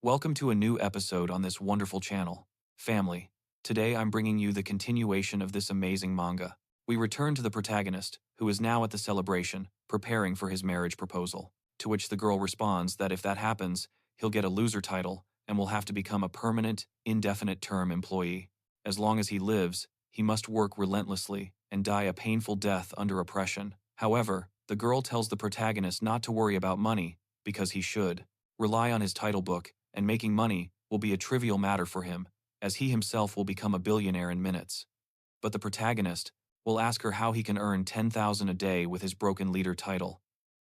Welcome to a new episode on this wonderful channel. Family, today I'm bringing you the continuation of this amazing manga. We return to the protagonist, who is now at the celebration, preparing for his marriage proposal, to which the girl responds that if that happens, he'll get a loser title and will have to become a permanent, indefinite-term employee. As long as he lives, he must work relentlessly and die a painful death under oppression. However, the girl tells the protagonist not to worry about money, because he should rely on his title book, and making money will be a trivial matter for him, as he himself will become a billionaire in minutes. But the protagonist will ask her how he can earn 10,000 a day with his broken leader title,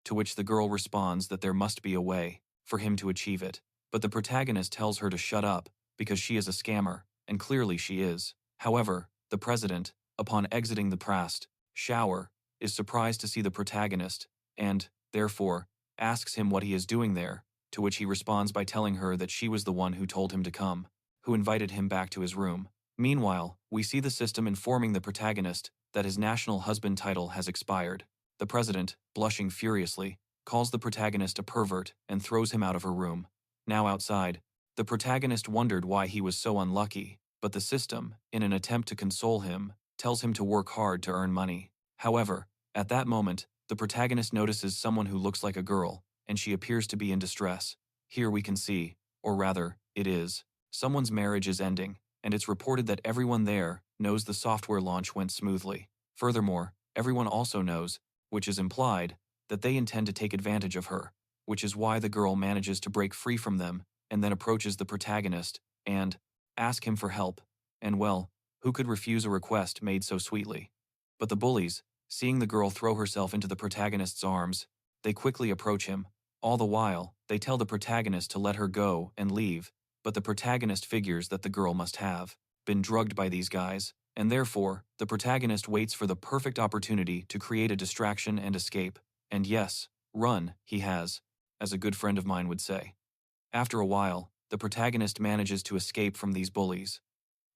to which the girl responds that there must be a way for him to achieve it. But the protagonist tells her to shut up, because she is a scammer, and clearly she is. However, the president, upon exiting the prast shower, is surprised to see the protagonist, and, therefore, asks him what he is doing there, to which he responds by telling her that she was the one who told him to come, who invited him back to his room. Meanwhile, we see the system informing the protagonist that his national husband title has expired. The president, blushing furiously, calls the protagonist a pervert and throws him out of her room. Now outside, the protagonist wondered why he was so unlucky, but the system, in an attempt to console him, tells him to work hard to earn money. However, at that moment, the protagonist notices someone who looks like a girl, and she appears to be in distress. Here we can see, or rather, it is, someone's marriage is ending, and it's reported that everyone there knows the software launch went smoothly. Furthermore, everyone also knows, which is implied, that they intend to take advantage of her, which is why the girl manages to break free from them and then approaches the protagonist and asks him for help. And well, who could refuse a request made so sweetly? But the bullies, seeing the girl throw herself into the protagonist's arms, they quickly approach him. All the while, they tell the protagonist to let her go and leave, but the protagonist figures that the girl must have been drugged by these guys, and therefore, the protagonist waits for the perfect opportunity to create a distraction and escape. And yes, run, he has, as a good friend of mine would say. After a while, the protagonist manages to escape from these bullies.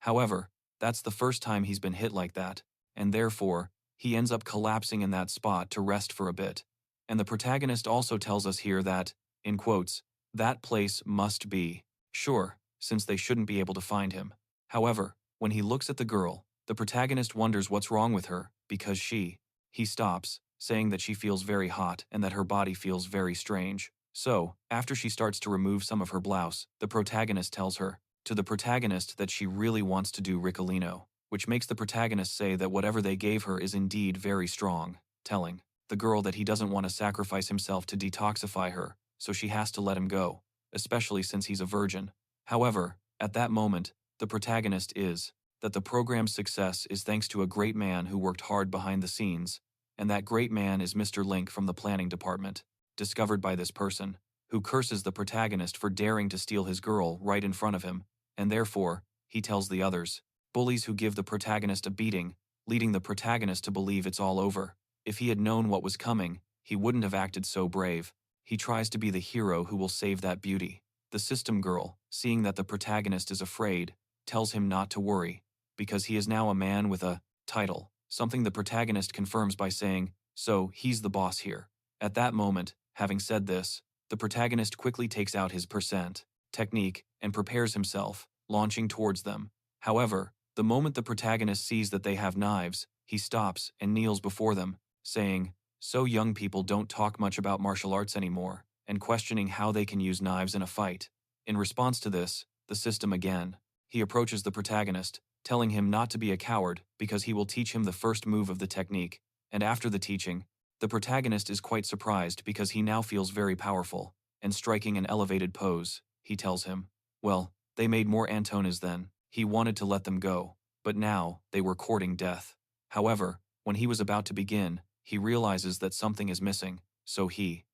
However, that's the first time he's been hit like that, and therefore, he ends up collapsing in that spot to rest for a bit. And the protagonist also tells us here that, in quotes, that place must be sure, since they shouldn't be able to find him. However, when he looks at the girl, the protagonist wonders what's wrong with her, because he stops, saying that she feels very hot and that her body feels very strange. So, after she starts to remove some of her blouse, the protagonist tells her, to the protagonist, that she really wants to do Ricolino, which makes the protagonist say that whatever they gave her is indeed very strong, telling the girl that he doesn't want to sacrifice himself to detoxify her, so she has to let him go, especially since he's a virgin. However, at that moment, the protagonist is that the program's success is thanks to a great man who worked hard behind the scenes, and that great man is Mr. Link from the planning department, discovered by this person, who curses the protagonist for daring to steal his girl right in front of him, and therefore, he tells the others, bullies who give the protagonist a beating, leading the protagonist to believe it's all over. If he had known what was coming, he wouldn't have acted so brave. He tries to be the hero who will save that beauty. The system girl, seeing that the protagonist is afraid, tells him not to worry, because he is now a man with a title, something the protagonist confirms by saying, so he's the boss here. At that moment, having said this, the protagonist quickly takes out his percent technique and prepares himself, launching towards them. However, the moment the protagonist sees that they have knives, he stops and kneels before them, saying, so young people don't talk much about martial arts anymore, and questioning how they can use knives in a fight. In response to this, the system again, he approaches the protagonist, telling him not to be a coward because he will teach him the first move of the technique, and after the teaching, the protagonist is quite surprised because he now feels very powerful, and striking an elevated pose, he tells him, well, they made more Antonas then, he wanted to let them go, but now they were courting death. However, when he was about to begin, he realizes that something is missing, so he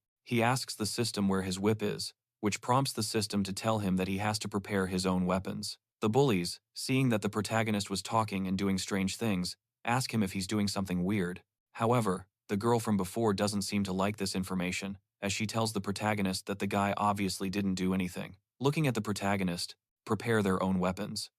asks the system where his whip is, which prompts the system to tell him that he has to prepare his own weapons. The bullies, seeing that the protagonist was talking and doing strange things, ask him if he's doing something weird. However, the girl from before doesn't seem to like this information, as she tells the protagonist that the guy obviously didn't do anything. Looking at the protagonist, prepare their own weapons.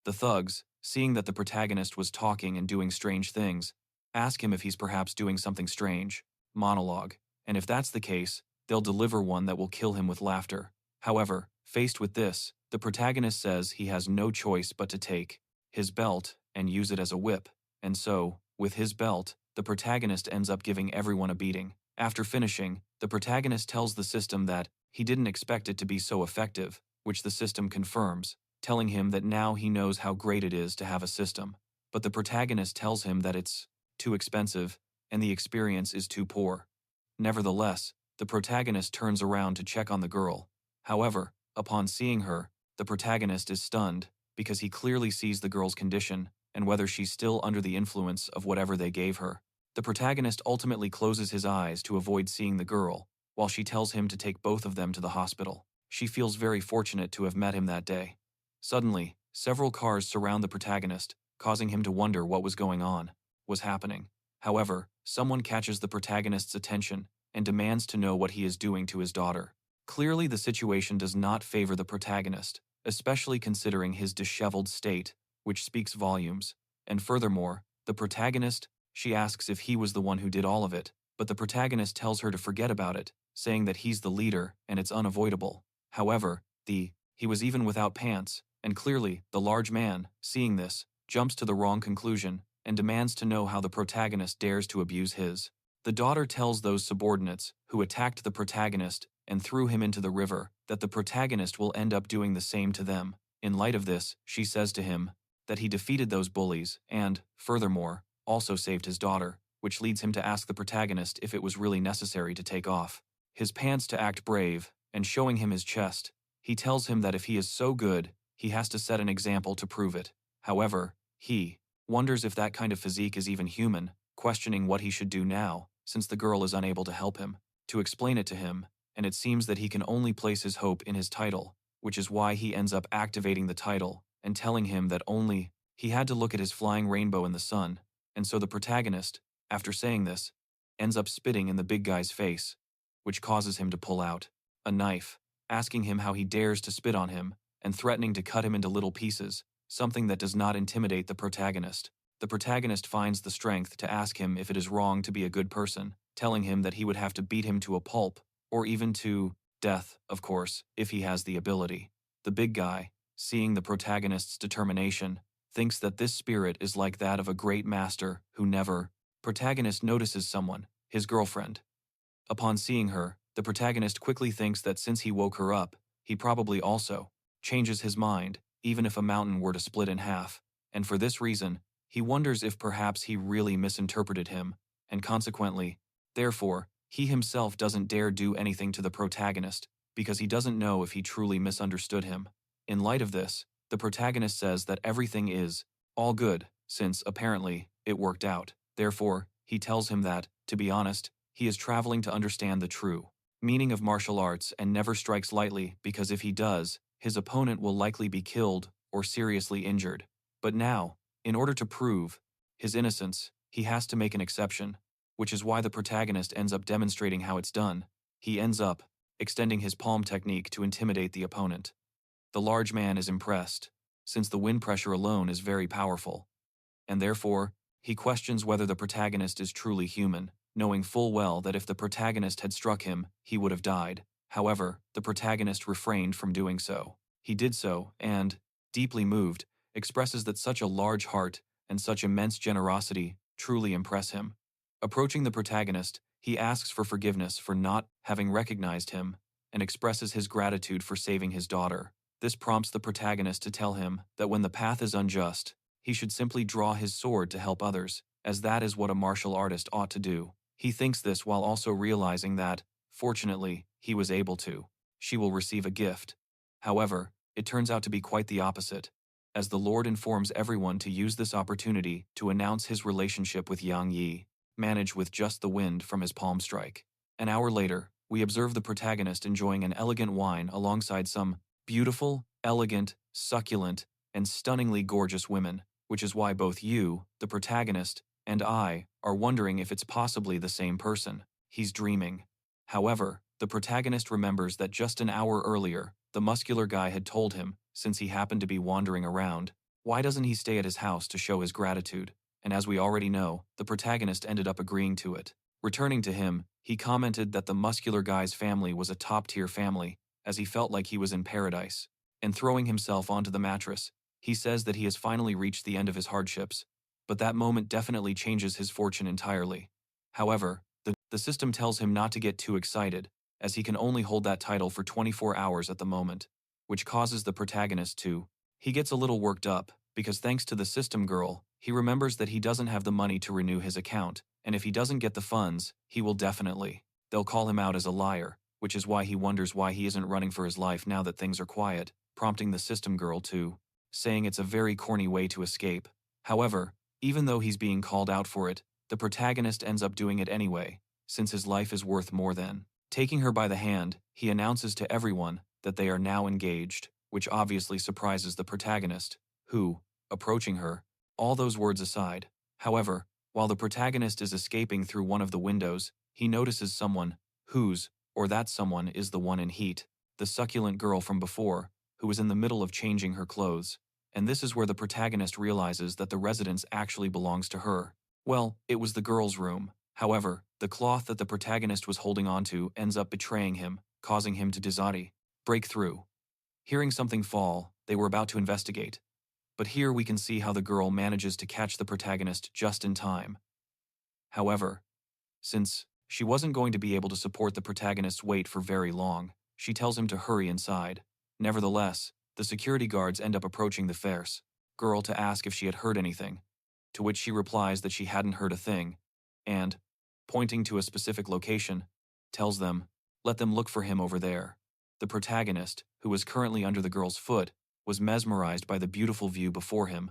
The thugs, seeing that the protagonist was talking and doing strange things, ask him if he's perhaps doing something strange, monologue, and if that's the case, they'll deliver one that will kill him with laughter. However, faced with this, the protagonist says he has no choice but to take his belt and use it as a whip, and so, with his belt, the protagonist ends up giving everyone a beating. After finishing, the protagonist tells the system that he didn't expect it to be so effective, which the system confirms, telling him that now he knows how great it is to have a system. But the protagonist tells him that it's too expensive and the experience is too poor. Nevertheless, the protagonist turns around to check on the girl. However, upon seeing her, the protagonist is stunned because he clearly sees the girl's condition and whether she's still under the influence of whatever they gave her. The protagonist ultimately closes his eyes to avoid seeing the girl, while she tells him to take both of them to the hospital. She feels very fortunate to have met him that day. Suddenly, several cars surround the protagonist, causing him to wonder what was happening. However, someone catches the protagonist's attention and demands to know what he is doing to his daughter. Clearly, the situation does not favor the protagonist, especially considering his disheveled state, which speaks volumes. And furthermore, the protagonist, she asks if he was the one who did all of it, but the protagonist tells her to forget about it, saying that he's the leader and it's unavoidable. However, he was even without pants, and clearly, the large man, seeing this, jumps to the wrong conclusion and demands to know how the protagonist dares to abuse his. The daughter tells those subordinates who attacked the protagonist and threw him into the river that the protagonist will end up doing the same to them. In light of this, she says to him that he defeated those bullies and, furthermore, also saved his daughter, which leads him to ask the protagonist if it was really necessary to take off his pants to act brave, and showing him his chest, he tells him that if he is so good, he has to set an example to prove it. However, he wonders if that kind of physique is even human, questioning what he should do now, since the girl is unable to help him, to explain it to him, and it seems that he can only place his hope in his title, which is why he ends up activating the title and telling him that only he had to look at his flying rainbow in the sun, and so the protagonist, after saying this, ends up spitting in the big guy's face, which causes him to pull out a knife, asking him how he dares to spit on him, and threatening to cut him into little pieces, something that does not intimidate the protagonist. The protagonist finds the strength to ask him if it is wrong to be a good person, telling him that he would have to beat him to a pulp, or even to death, of course, if he has the ability. The big guy, seeing the protagonist's determination, thinks that this spirit is like that of a great master who never. Protagonist notices someone, his girlfriend. Upon seeing her, the protagonist quickly thinks that since he woke her up, he probably also changes his mind, even if a mountain were to split in half, and for this reason, he wonders if perhaps he really misinterpreted him, and consequently, therefore, he himself doesn't dare do anything to the protagonist, because he doesn't know if he truly misunderstood him. In light of this, the protagonist says that everything is all good, since, apparently, it worked out. Therefore, he tells him that, to be honest, he is traveling to understand the true meaning of martial arts and never strikes lightly because if he does, his opponent will likely be killed or seriously injured. But now, in order to prove his innocence, he has to make an exception, which is why the protagonist ends up demonstrating how it's done. He ends up extending his palm technique to intimidate the opponent. The large man is impressed, since the wind pressure alone is very powerful, and therefore, he questions whether the protagonist is truly human, knowing full well that if the protagonist had struck him, he would have died. However, the protagonist refrained from doing so. He did so, and, deeply moved, expresses that such a large heart and such immense generosity truly impress him. Approaching the protagonist, he asks for forgiveness for not having recognized him, and expresses his gratitude for saving his daughter. This prompts the protagonist to tell him that when the path is unjust, he should simply draw his sword to help others, as that is what a martial artist ought to do. He thinks this while also realizing that, fortunately, he was able to. She will receive a gift. However, it turns out to be quite the opposite, as the Lord informs everyone to use this opportunity to announce his relationship with Yang Yi, managed with just the wind from his palm strike. An hour later, we observe the protagonist enjoying an elegant wine alongside some beautiful, elegant, succulent, and stunningly gorgeous women, which is why both you, the protagonist, and I are wondering if it's possibly the same person. He's dreaming. However, the protagonist remembers that just an hour earlier, the muscular guy had told him, since he happened to be wandering around, why doesn't he stay at his house to show his gratitude? And as we already know, the protagonist ended up agreeing to it. Returning to him, he commented that the muscular guy's family was a top-tier family, as he felt like he was in paradise. And throwing himself onto the mattress, he says that he has finally reached the end of his hardships, but that moment definitely changes his fortune entirely. However, the system tells him not to get too excited, as he can only hold that title for 24 hours at the moment, which causes the protagonist to. He gets a little worked up, because thanks to the system girl, he remembers that he doesn't have the money to renew his account, and if he doesn't get the funds, he will definitely. They'll call him out as a liar, which is why he wonders why he isn't running for his life now that things are quiet, prompting the system girl to, saying it's a very corny way to escape. However, even though he's being called out for it, the protagonist ends up doing it anyway, since his life is worth more than. Taking her by the hand, he announces to everyone that they are now engaged, which obviously surprises the protagonist, who, approaching her, all those words aside. However, while the protagonist is escaping through one of the windows, he notices someone, or that someone is the one in heat, the succulent girl from before, who is in the middle of changing her clothes. And this is where the protagonist realizes that the residence actually belongs to her. Well, it was the girl's room. However, the cloth that the protagonist was holding onto ends up betraying him, causing him to break through. Hearing something fall, they were about to investigate. But here we can see how the girl manages to catch the protagonist just in time. However, since she wasn't going to be able to support the protagonist's weight for very long, she tells him to hurry inside. Nevertheless, the security guards end up approaching the fierce girl to ask if she had heard anything, to which she replies that she hadn't heard a thing, and, pointing to a specific location, tells them, let them look for him over there. The protagonist, who was currently under the girl's foot, was mesmerized by the beautiful view before him,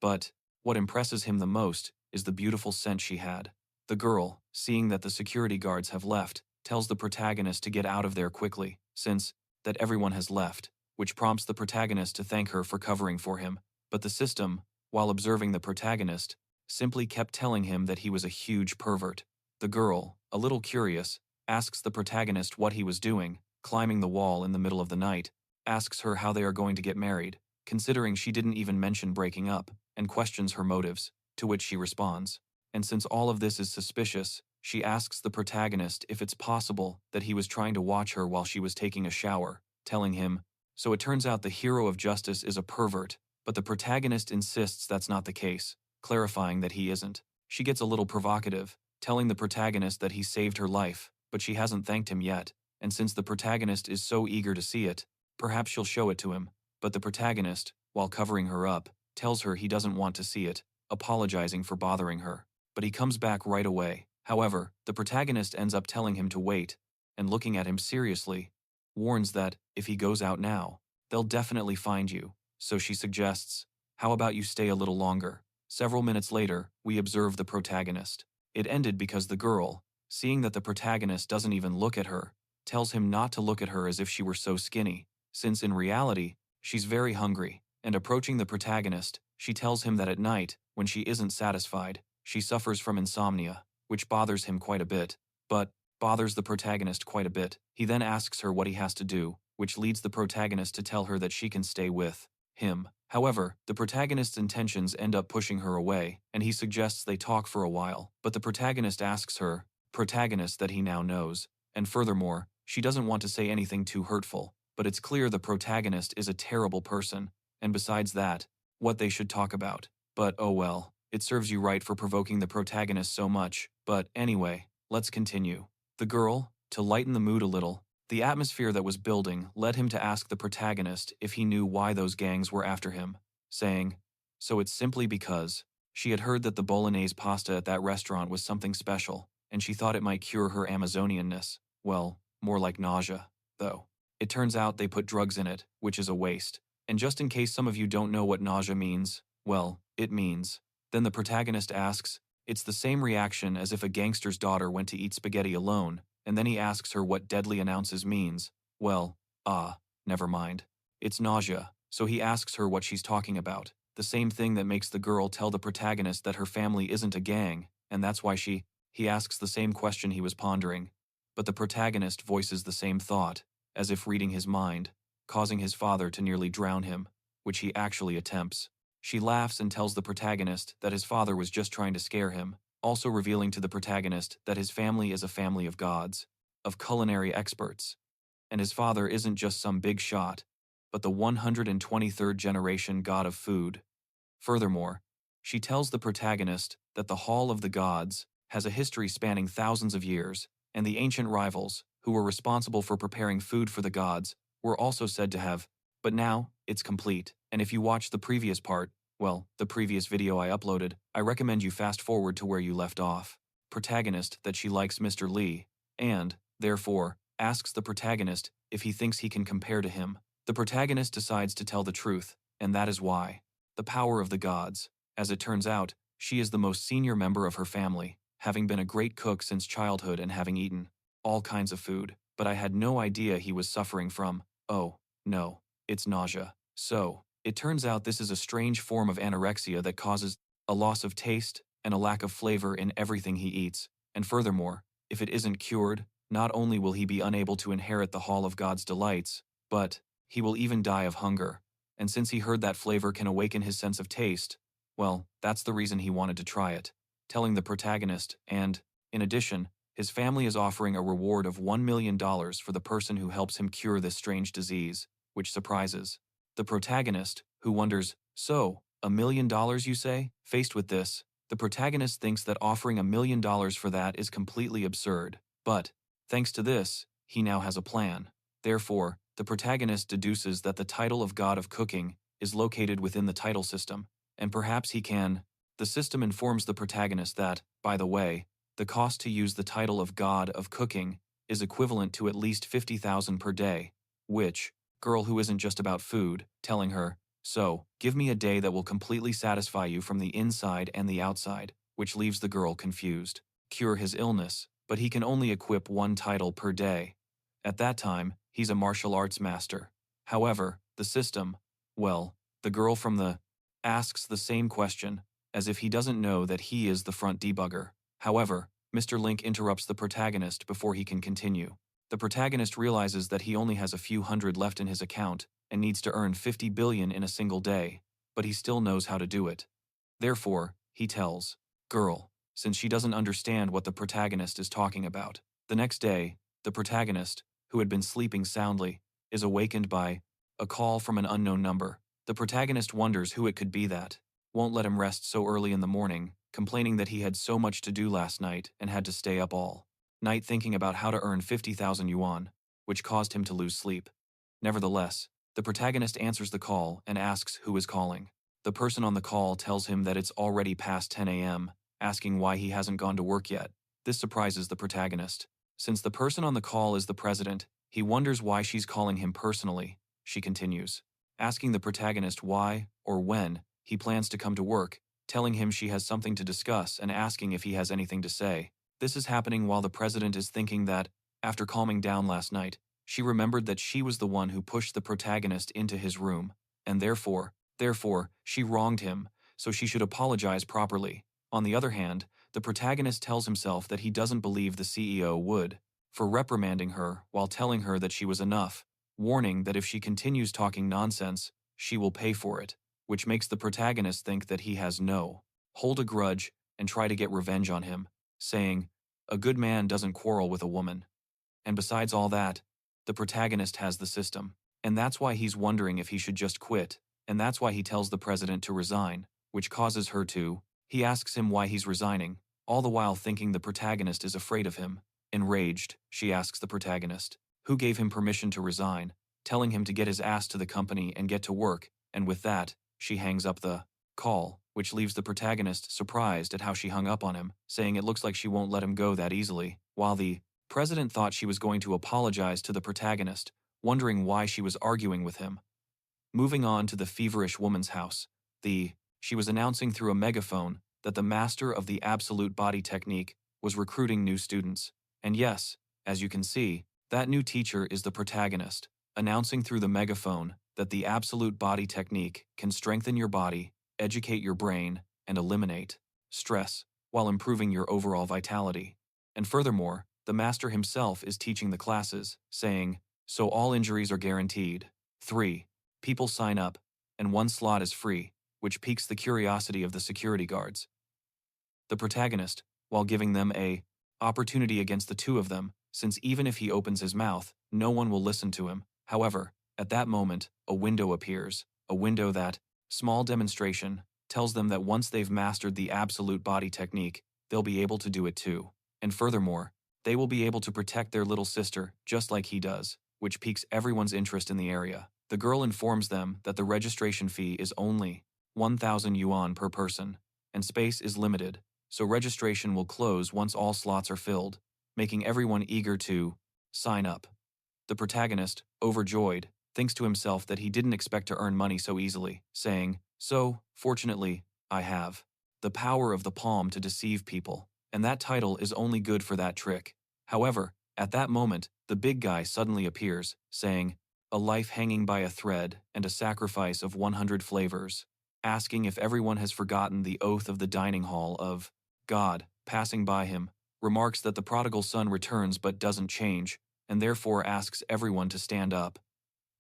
but what impresses him the most is the beautiful scent she had. The girl, seeing that the security guards have left, tells the protagonist to get out of there quickly, since that everyone has left, which prompts the protagonist to thank her for covering for him. But the system, while observing the protagonist, simply kept telling him that he was a huge pervert. The girl, a little curious, asks the protagonist what he was doing, climbing the wall in the middle of the night, asks her how they are going to get married, considering she didn't even mention breaking up, and questions her motives, to which she responds. And since all of this is suspicious, she asks the protagonist if it's possible that he was trying to watch her while she was taking a shower, telling him, so it turns out the hero of justice is a pervert, but the protagonist insists that's not the case, clarifying that he isn't. She gets a little provocative, telling the protagonist that he saved her life, but she hasn't thanked him yet, and since the protagonist is so eager to see it, perhaps she'll show it to him. But the protagonist, while covering her up, tells her he doesn't want to see it, apologizing for bothering her. But he comes back right away. However, the protagonist ends up telling him to wait, and looking at him seriously, warns that, if he goes out now, they'll definitely find you. So she suggests, how about you stay a little longer? Several minutes later, we observe the protagonist. It ended because the girl, seeing that the protagonist doesn't even look at her, tells him not to look at her as if she were so skinny, since in reality, she's very hungry, and approaching the protagonist, she tells him that at night, when she isn't satisfied, she suffers from insomnia, which bothers him quite a bit, but bothers the protagonist quite a bit. He then asks her what he has to do, which leads the protagonist to tell her that she can stay with him. However, the protagonist's intentions end up pushing her away, and he suggests they talk for a while, but the protagonist asks her, protagonist that he now knows, and furthermore, she doesn't want to say anything too hurtful, but it's clear the protagonist is a terrible person, and besides that, what they should talk about. But oh well, it serves you right for provoking the protagonist so much. But anyway, let's continue. The girl, to lighten the mood a little, the atmosphere that was building led him to ask the protagonist if he knew why those gangs were after him, saying, so it's simply because she had heard that the bolognese pasta at that restaurant was something special, and she thought it might cure her Amazonianness. Well, more like nausea, though. It turns out they put drugs in it, which is a waste. And just in case some of you don't know what nausea means, well, it means. Then the protagonist asks, it's the same reaction as if a gangster's daughter went to eat spaghetti alone, and then he asks her what deadly announces means. Well, never mind. It's nausea, so he asks her what she's talking about. The same thing that makes the girl tell the protagonist that her family isn't a gang, and that's why he asks the same question he was pondering. But the protagonist voices the same thought, as if reading his mind, causing his father to nearly drown him, which he actually attempts. She laughs and tells the protagonist that his father was just trying to scare him, also revealing to the protagonist that his family is a family of gods, of culinary experts. and his father isn't just some big shot, but the 123rd generation god of food. Furthermore, she tells the protagonist that the Hall of the Gods has a history spanning thousands of years, and the ancient rivals, who were responsible for preparing food for the gods, were also said to have. But now, it's complete, and if you watched the previous part, well, the previous video I uploaded, I recommend you fast forward to where you left off. Protagonist that she likes Mr. Li, and, therefore, asks the protagonist if he thinks he can compare to him. The protagonist decides to tell the truth, and that is why. The power of the gods. As it turns out, she is the most senior member of her family, having been a great cook since childhood and having eaten all kinds of food, but I had no idea he was suffering from, oh, no, it's nausea. So, it turns out this is a strange form of anorexia that causes a loss of taste and a lack of flavor in everything he eats, and furthermore, if it isn't cured, not only will he be unable to inherit the Hall of God's delights, but he will even die of hunger. And since he heard that flavor can awaken his sense of taste, well, that's the reason he wanted to try it, telling the protagonist, and, in addition, his family is offering a reward of $1 million for the person who helps him cure this strange disease, which surprises the protagonist, who wonders, so, $1 million you say? Faced with this, the protagonist thinks that offering $1 million for that is completely absurd, but, thanks to this, he now has a plan. Therefore, the protagonist deduces that the title of God of Cooking is located within the title system, and perhaps he can. The system informs the protagonist that, by the way, the cost to use the title of God of Cooking is equivalent to at least $50,000 per day, which, girl who isn't just about food, telling her, so, give me a day that will completely satisfy you from the inside and the outside, which leaves the girl confused. Cure his illness, but he can only equip one title per day. At that time, he's a martial arts master. However, the system, well, the girl from the asks the same question, as if he doesn't know that he is the front debugger. However, Mr. Link interrupts the protagonist before he can continue. The protagonist realizes that he only has a few hundred left in his account and needs to earn 50 billion in a single day, but he still knows how to do it. Therefore, he tells girl, since she doesn't understand what the protagonist is talking about. The next day, the protagonist, who had been sleeping soundly, is awakened by a call from an unknown number. The protagonist wonders who it could be that won't let him rest so early in the morning, complaining that he had so much to do last night and had to stay up all night thinking about how to earn 50,000 yuan, which caused him to lose sleep. Nevertheless, the protagonist answers the call and asks who is calling. The person on the call tells him that it's already past 10 a.m., asking why he hasn't gone to work yet. This surprises the protagonist. Since the person on the call is the president, he wonders why she's calling him personally. She continues, asking the protagonist why, or when, he plans to come to work, telling him she has something to discuss and asking if he has anything to say. This is happening while the president is thinking that, after calming down last night, she remembered that she was the one who pushed the protagonist into his room, and therefore, she wronged him, so she should apologize properly. On the other hand, the protagonist tells himself that he doesn't believe the CEO would, for reprimanding her while telling her that she was enough, warning that if she continues talking nonsense, she will pay for it, which makes the protagonist think that he has no hold a grudge and try to get revenge on him, saying, a good man doesn't quarrel with a woman. And besides all that, the protagonist has the system, and that's why he's wondering if he should just quit, and that's why he tells the president to resign, which causes her to. He asks him why he's resigning, all the while thinking the protagonist is afraid of him. Enraged, she asks the protagonist, who gave him permission to resign, telling him to get his ass to the company and get to work, and with that, she hangs up the call, which leaves the protagonist surprised at how she hung up on him, saying it looks like she won't let him go that easily, while the president thought she was going to apologize to the protagonist, wondering why she was arguing with him. Moving on to the feverish woman's house, she was announcing through a megaphone that the master of the absolute body technique was recruiting new students. And yes, as you can see, that new teacher is the protagonist, announcing through the megaphone that the absolute body technique can strengthen your body, educate your brain, and eliminate stress, while improving your overall vitality. And furthermore, the master himself is teaching the classes, saying, so all injuries are guaranteed. 3. People sign up, and one slot is free, which piques the curiosity of the security guards. The protagonist, while giving them a opportunity against the two of them, since even if he opens his mouth, no one will listen to him. However, at that moment, a window appears, a window that, small demonstration, tells them that once they've mastered the absolute body technique, they'll be able to do it too. And furthermore, they will be able to protect their little sister just like he does, which piques everyone's interest in the area. The girl informs them that the registration fee is only 1,000 yuan per person, and space is limited, so registration will close once all slots are filled, making everyone eager to sign up. The protagonist, overjoyed, thinks to himself that he didn't expect to earn money so easily, saying, "So, fortunately, I have the power of the palm to deceive people, and that title is only good for that trick." However, at that moment, the big guy suddenly appears, saying, "A life hanging by a thread and a sacrifice of 100 flavors," asking if everyone has forgotten the oath of the dining hall of God. Passing by him, remarks that the prodigal son returns but doesn't change, and therefore asks everyone to stand up.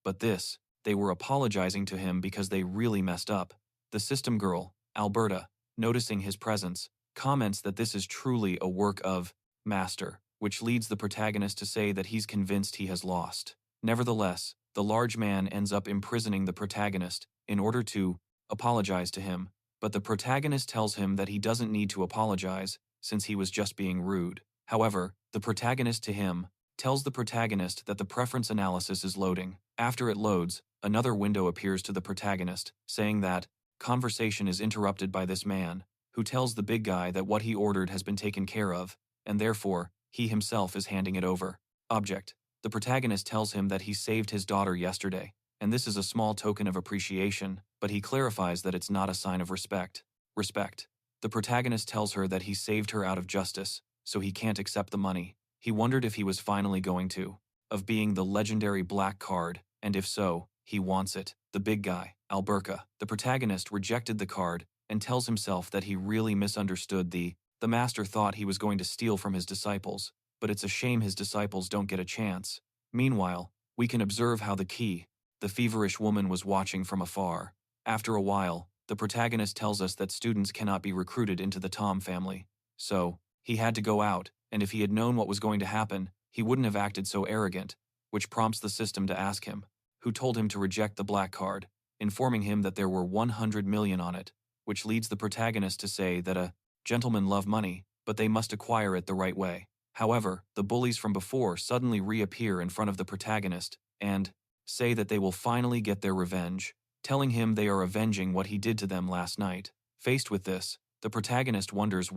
But this, they were apologizing to him because they really messed up. The system girl, Alberta, noticing his presence, comments that this is truly a work of master, which leads the protagonist to say that he's convinced he has lost. Nevertheless, the large man ends up imprisoning the protagonist in order to apologize to him, but the protagonist tells him that he doesn't need to apologize since he was just being rude. However, the protagonist to him tells the protagonist that the preference analysis is loading. After it loads, another window appears to the protagonist, saying that conversation is interrupted by this man, who tells the big guy that what he ordered has been taken care of, and therefore, he himself is handing it over. Object. The protagonist tells him that he saved his daughter yesterday, and this is a small token of appreciation, but he clarifies that it's not a sign of respect. Respect. The protagonist tells her that he saved her out of justice, so he can't accept the money. He wondered if he was finally going to, of being the legendary black card, and if so, he wants it. The big guy, Alberca. The protagonist rejected the card and tells himself that he really misunderstood the master thought he was going to steal from his disciples, but it's a shame his disciples don't get a chance. Meanwhile, we can observe how the feverish woman was watching from afar. After a while, the protagonist tells us that students cannot be recruited into the Tom family. So, he had to go out, and if he had known what was going to happen, he wouldn't have acted so arrogant, which prompts the system to ask him, who told him to reject the black card, informing him that there were 100 million on it, which leads the protagonist to say that gentlemen love money, but they must acquire it the right way. However, the bullies from before suddenly reappear in front of the protagonist and say that they will finally get their revenge, telling him they are avenging what he did to them last night. Faced with this, the protagonist wonders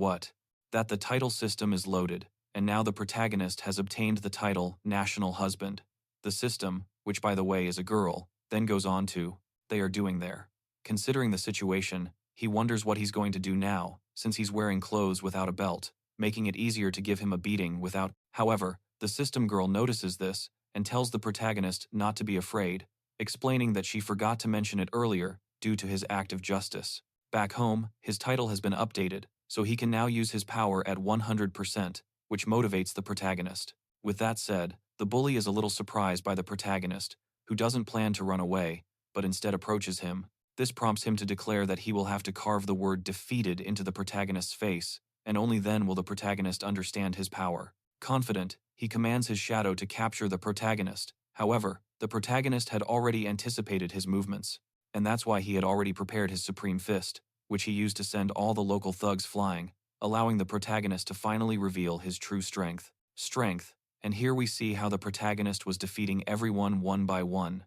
that the title system is loaded, and now the protagonist has obtained the title National Husband. The system, which by the way is a girl, then goes on to, they are doing there. Considering the situation, he wonders what he's going to do now, since he's wearing clothes without a belt, making it easier to give him a beating without. However, the system girl notices this and tells the protagonist not to be afraid, explaining that she forgot to mention it earlier due to his act of justice. Back home, his title has been updated, so he can now use his power at 100%, which motivates the protagonist. With that said, the bully is a little surprised by the protagonist, who doesn't plan to run away, but instead approaches him. This prompts him to declare that he will have to carve the word defeated into the protagonist's face, and only then will the protagonist understand his power. Confident, he commands his shadow to capture the protagonist. However, the protagonist had already anticipated his movements, and that's why he had already prepared his supreme fist, which he used to send all the local thugs flying, allowing the protagonist to finally reveal his true strength. And here we see how the protagonist was defeating everyone one by one.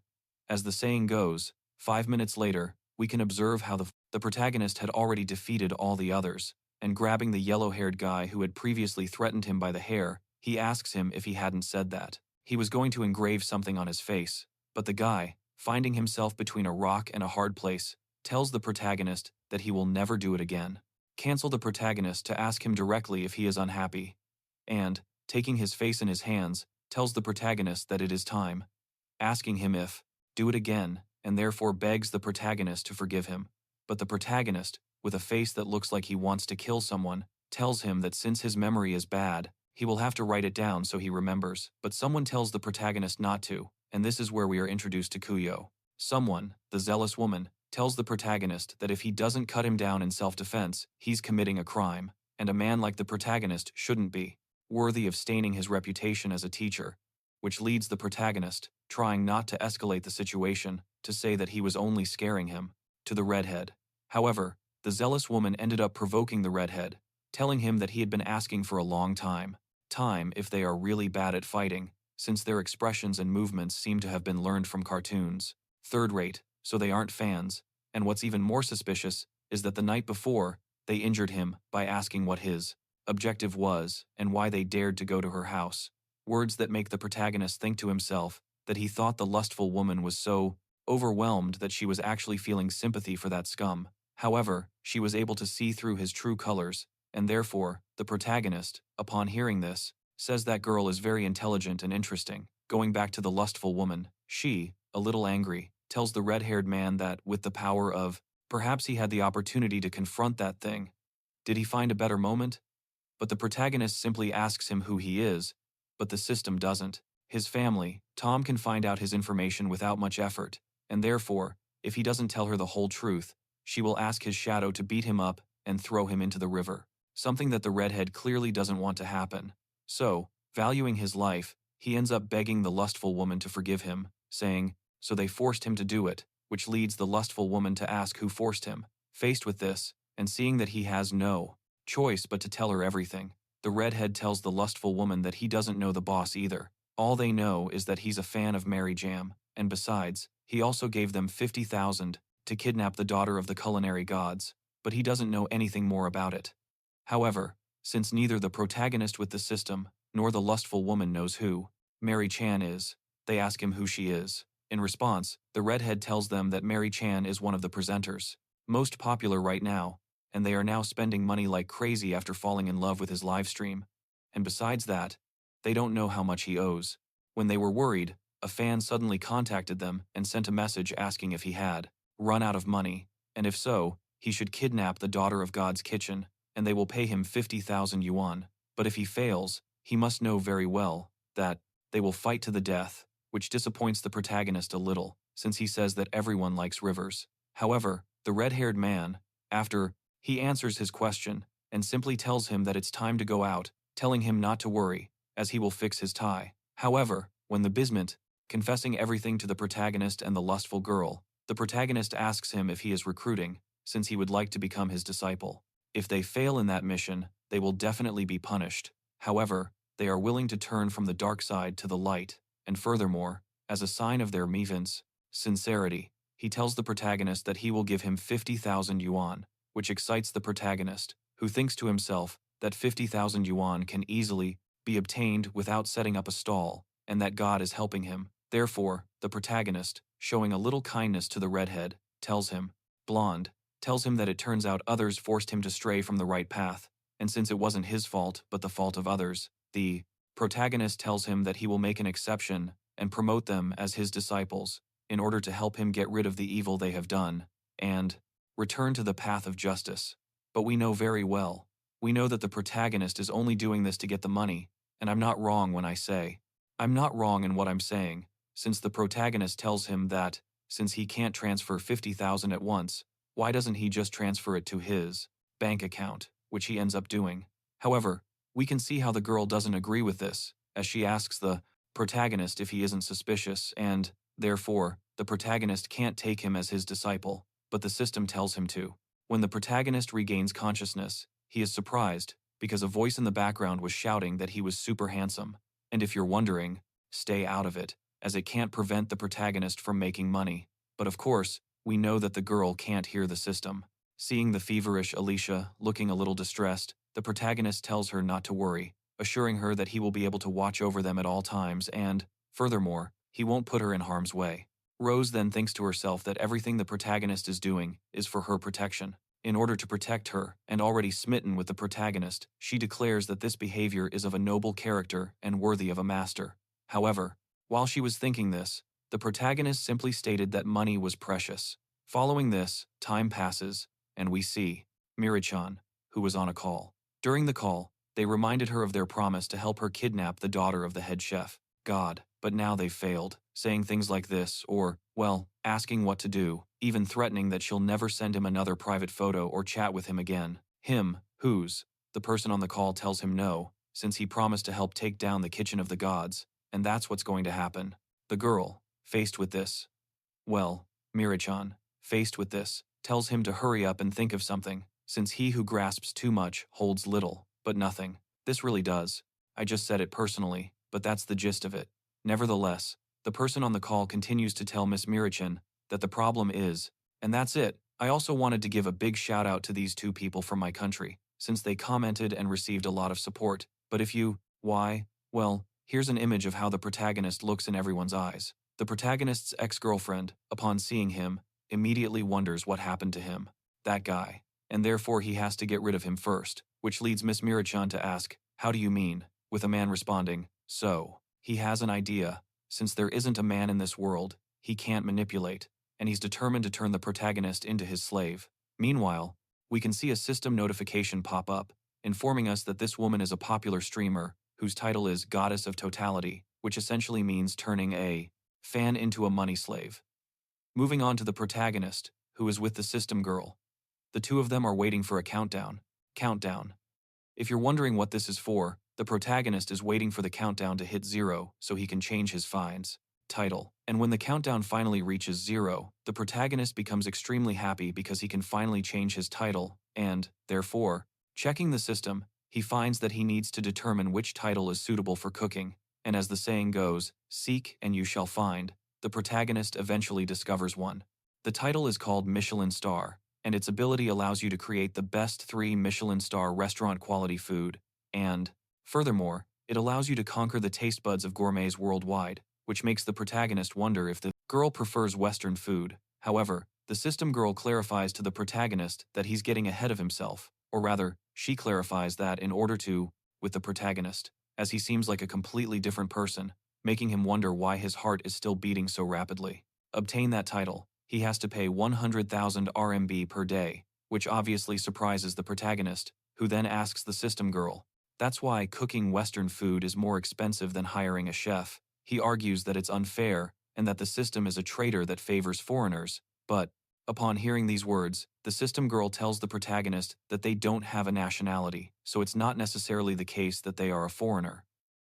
As the saying goes, 5 minutes later, we can observe how the protagonist had already defeated all the others, and grabbing the yellow-haired guy who had previously threatened him by the hair, he asks him if he hadn't said that. He was going to engrave something on his face, but the guy, finding himself between a rock and a hard place, tells the protagonist that he will never do it again. Cancel the protagonist to ask him directly if he is unhappy, and, taking his face in his hands, tells the protagonist that it is time, asking him if do it again, and therefore begs the protagonist to forgive him. But the protagonist, with a face that looks like he wants to kill someone, tells him that since his memory is bad, he will have to write it down so he remembers. But someone tells the protagonist not to, and this is where we are introduced to Kuyo. Someone, the zealous woman, tells the protagonist that if he doesn't cut him down in self-defense, he's committing a crime, and a man like the protagonist shouldn't be. worthy of staining his reputation as a teacher, which leads the protagonist, trying not to escalate the situation, to say that he was only scaring him, to the redhead. However, the zealous woman ended up provoking the redhead, telling him that he had been asking for a long time if they are really bad at fighting, since their expressions and movements seem to have been learned from cartoons. Third rate, so they aren't fans, and what's even more suspicious is that the night before, they injured him by asking what his objective was and why they dared to go to her house. Words that make the protagonist think to himself that he thought the lustful woman was so overwhelmed that she was actually feeling sympathy for that scum. However, she was able to see through his true colors, and therefore, the protagonist, upon hearing this, says that girl is very intelligent and interesting. Going back to the lustful woman, she, a little angry, tells the red-haired man that, with the power of, perhaps he had the opportunity to confront that thing. Did he find a better moment? But the protagonist simply asks him who he is, but the system doesn't. His family, Tom can find out his information without much effort, and therefore, if he doesn't tell her the whole truth, she will ask his shadow to beat him up and throw him into the river. Something that the redhead clearly doesn't want to happen. So, valuing his life, he ends up begging the lustful woman to forgive him, saying, so they forced him to do it, which leads the lustful woman to ask who forced him. Faced with this, and seeing that he has no choice but to tell her everything, the redhead tells the lustful woman that he doesn't know the boss either. All they know is that he's a fan of Mary Jam, and besides, he also gave them 50,000 to kidnap the daughter of the culinary gods, but he doesn't know anything more about it. However, since neither the protagonist with the system nor the lustful woman knows who Mary Chan is, they ask him who she is. In response, the redhead tells them that Mary Chan is one of the presenters, most popular right now, and they are now spending money like crazy after falling in love with his livestream. And besides that, they don't know how much he owes. When they were worried, a fan suddenly contacted them and sent a message asking if he had run out of money, and if so, he should kidnap the daughter of God's kitchen, and they will pay him 50,000 yuan. But if he fails, he must know very well that they will fight to the death, which disappoints the protagonist a little, since he says that everyone likes rivers. However, the red-haired man, after he answers his question, and simply tells him that it's time to go out, telling him not to worry, as he will fix his tie. However, when the bismuth, confessing everything to the protagonist and the lustful girl, the protagonist asks him if he is recruiting, since he would like to become his disciple. If they fail in that mission, they will definitely be punished. However, they are willing to turn from the dark side to the light, and furthermore, as a sign of their sincerity, he tells the protagonist that he will give him 50,000 yuan, which excites the protagonist, who thinks to himself that 50,000 yuan can easily be obtained without setting up a stall, and that God is helping him. Therefore, the protagonist, showing a little kindness to the redhead, tells him that it turns out others forced him to stray from the right path, and since it wasn't his fault but the fault of others, the protagonist tells him that he will make an exception and promote them as his disciples in order to help him get rid of the evil they have done and return to the path of justice. But we know very well, that the protagonist is only doing this to get the money, and I'm not wrong when I say, I'm not wrong in what I'm saying, since the protagonist tells him that, since he can't transfer 50,000 at once, why doesn't he just transfer it to his bank account, which he ends up doing. However, we can see how the girl doesn't agree with this, as she asks the protagonist if he isn't suspicious and, therefore, the protagonist can't take him as his disciple, but the system tells him to. When the protagonist regains consciousness, he is surprised, because a voice in the background was shouting that he was super handsome. And if you're wondering, stay out of it, as it can't prevent the protagonist from making money. But of course, we know that the girl can't hear the system. Seeing the feverish Alicia looking a little distressed, the protagonist tells her not to worry, assuring her that he will be able to watch over them at all times and, furthermore, he won't put her in harm's way. Rose then thinks to herself that everything the protagonist is doing is for her protection. In order to protect her, and already smitten with the protagonist, she declares that this behavior is of a noble character and worthy of a master. However, while she was thinking this, the protagonist simply stated that money was precious. Following this, time passes, and we see Mirichan, who was on a call. During the call, they reminded her of their promise to help her kidnap the daughter of the head chef, God, but now they've failed, saying things like this or, well, asking what to do, even threatening that she'll never send him another private photo or chat with him again. The person on the call tells him no, since he promised to help take down the kitchen of the gods, and that's what's going to happen. The girl, faced with this, well, Mira-chan, faced with this, tells him to hurry up and think of something, since he who grasps too much holds little, but nothing. This really does. I just said it personally, but that's the gist of it. Nevertheless, the person on the call continues to tell Miss Mira-chan that the problem is, and that's it. I also wanted to give a big shout out to these two people from my country, since they commented and received a lot of support. But if you, why, well, here's an image of how the protagonist looks in everyone's eyes. The protagonist's ex-girlfriend, upon seeing him, immediately wonders what happened to him. That guy. And therefore he has to get rid of him first, which leads Miss Mira-chan to ask, how do you mean? With a man responding, so, he has an idea. Since there isn't a man in this world, he can't manipulate, and he's determined to turn the protagonist into his slave. Meanwhile, we can see a system notification pop up, informing us that this woman is a popular streamer, whose title is Goddess of Totality, which essentially means turning a fan into a money slave. Moving on to the protagonist, who is with the system girl. The two of them are waiting for a countdown. Countdown. If you're wondering what this is for, the protagonist is waiting for the countdown to hit 0 so he can change his fines. Title. And when the countdown finally reaches 0, the protagonist becomes extremely happy because he can finally change his title, and, therefore, checking the system, he finds that he needs to determine which title is suitable for cooking, and as the saying goes, seek and you shall find, the protagonist eventually discovers one. The title is called Michelin Star, and its ability allows you to create the best 3 Michelin star restaurant quality food, and, furthermore, it allows you to conquer the taste buds of gourmets worldwide, which makes the protagonist wonder if the girl prefers Western food. However, the system girl clarifies to the protagonist that he's getting ahead of himself, or rather, she clarifies that in order to, with the protagonist, as he seems like a completely different person, making him wonder why his heart is still beating so rapidly. Obtain that title, he has to pay 100,000 RMB per day, which obviously surprises the protagonist, who then asks the system girl. That's why cooking Western food is more expensive than hiring a chef. He argues that it's unfair and that the system is a traitor that favors foreigners, but, upon hearing these words, the system girl tells the protagonist that they don't have a nationality, so it's not necessarily the case that they are a foreigner.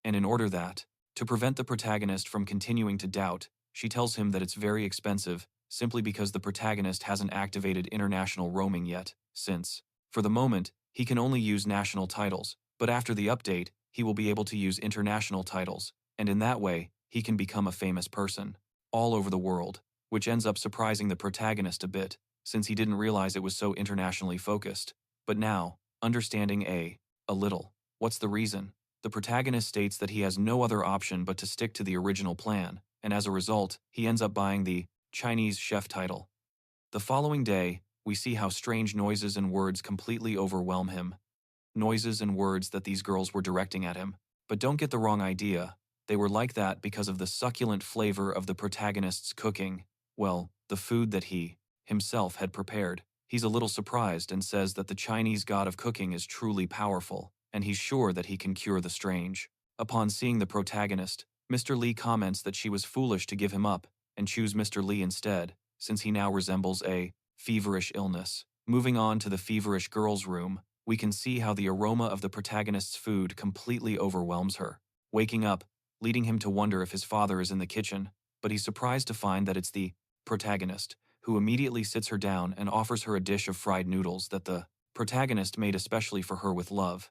And in order that, to prevent the protagonist from continuing to doubt, she tells him that it's very expensive, simply because the protagonist hasn't activated international roaming yet, since, for the moment, he can only use national titles, but after the update, he will be able to use international titles, and in that way, he can become a famous person, all over the world, which ends up surprising the protagonist a bit, since he didn't realize it was so internationally focused. But now, understanding a little, what's the reason? The protagonist states that he has no other option but to stick to the original plan, and as a result, he ends up buying the Chinese chef title. The following day, we see how strange noises and words completely overwhelm him. Noises and words that these girls were directing at him. But don't get the wrong idea, they were like that because of the succulent flavor of the protagonist's cooking, well, the food that he, himself, had prepared. He's a little surprised and says that the Chinese god of cooking is truly powerful, and he's sure that he can cure the strange. Upon seeing the protagonist, Mr. Li comments that she was foolish to give him up and choose Mr. Li instead, since he now resembles a feverish illness. Moving on to the feverish girl's room, we can see how the aroma of the protagonist's food completely overwhelms her, waking up, leading him to wonder if his father is in the kitchen, but he's surprised to find that it's the protagonist, who immediately sits her down and offers her a dish of fried noodles that the protagonist made especially for her with love.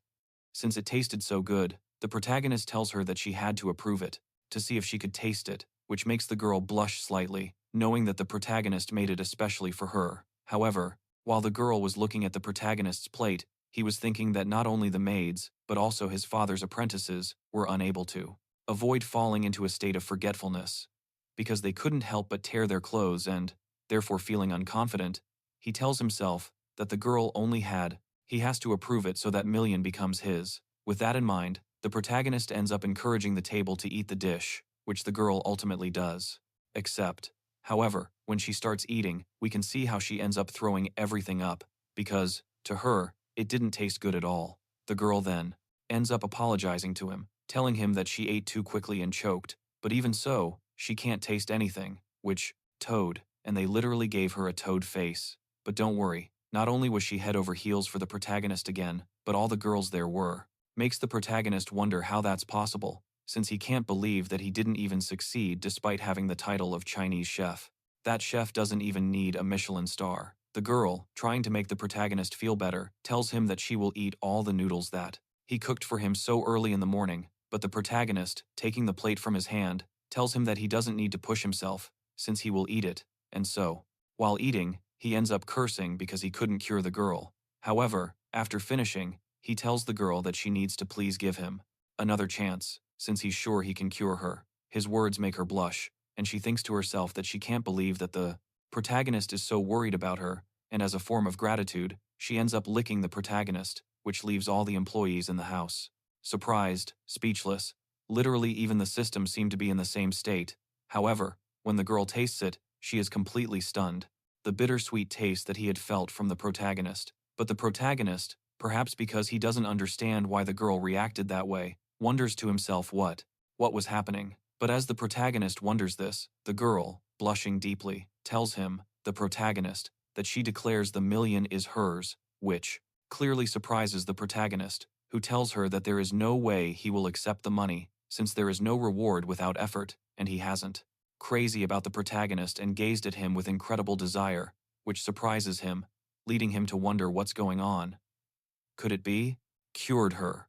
Since it tasted so good, the protagonist tells her that she had to approve it, to see if she could taste it, which makes the girl blush slightly, knowing that the protagonist made it especially for her. However, while the girl was looking at the protagonist's plate, he was thinking that not only the maids, but also his father's apprentices, were unable to avoid falling into a state of forgetfulness. Because they couldn't help but tear their clothes and, therefore feeling unconfident, he tells himself that the girl only had, he has to approve it so that million becomes his. With that in mind, the protagonist ends up encouraging the table to eat the dish, which the girl ultimately does. Except, however, when she starts eating, we can see how she ends up throwing everything up, because, to her, it didn't taste good at all. The girl then ends up apologizing to him, telling him that she ate too quickly and choked, but even so, she can't taste anything, which, toad, and they literally gave her a toad face. But don't worry, not only was she head over heels for the protagonist again, but all the girls there were. makes the protagonist wonder how that's possible, since he can't believe that he didn't even succeed despite having the title of Chinese chef. That chef doesn't even need a Michelin star. The girl, trying to make the protagonist feel better, tells him that she will eat all the noodles that he cooked for him so early in the morning, but the protagonist, taking the plate from his hand, tells him that he doesn't need to push himself, since he will eat it, and so, while eating, he ends up cursing because he couldn't cure the girl. However, after finishing, he tells the girl that she needs to please give him another chance, since he's sure he can cure her. His words make her blush, and she thinks to herself that she can't believe that the protagonist is so worried about her, and as a form of gratitude, she ends up licking the protagonist, which leaves all the employees in the house surprised, speechless. Literally even the system seemed to be in the same state. However, when the girl tastes it, she is completely stunned. The bittersweet taste that he had felt from the protagonist. But the protagonist, perhaps because he doesn't understand why the girl reacted that way, wonders to himself what was happening. But as the protagonist wonders this, the girl, blushing deeply, tells him, the protagonist, that she declares the million is hers, which clearly surprises the protagonist, who tells her that there is no way he will accept the money, since there is no reward without effort, and he hasn't. Crazy about the protagonist and gazed at him with incredible desire, which surprises him, leading him to wonder what's going on. Could it be? Cured her.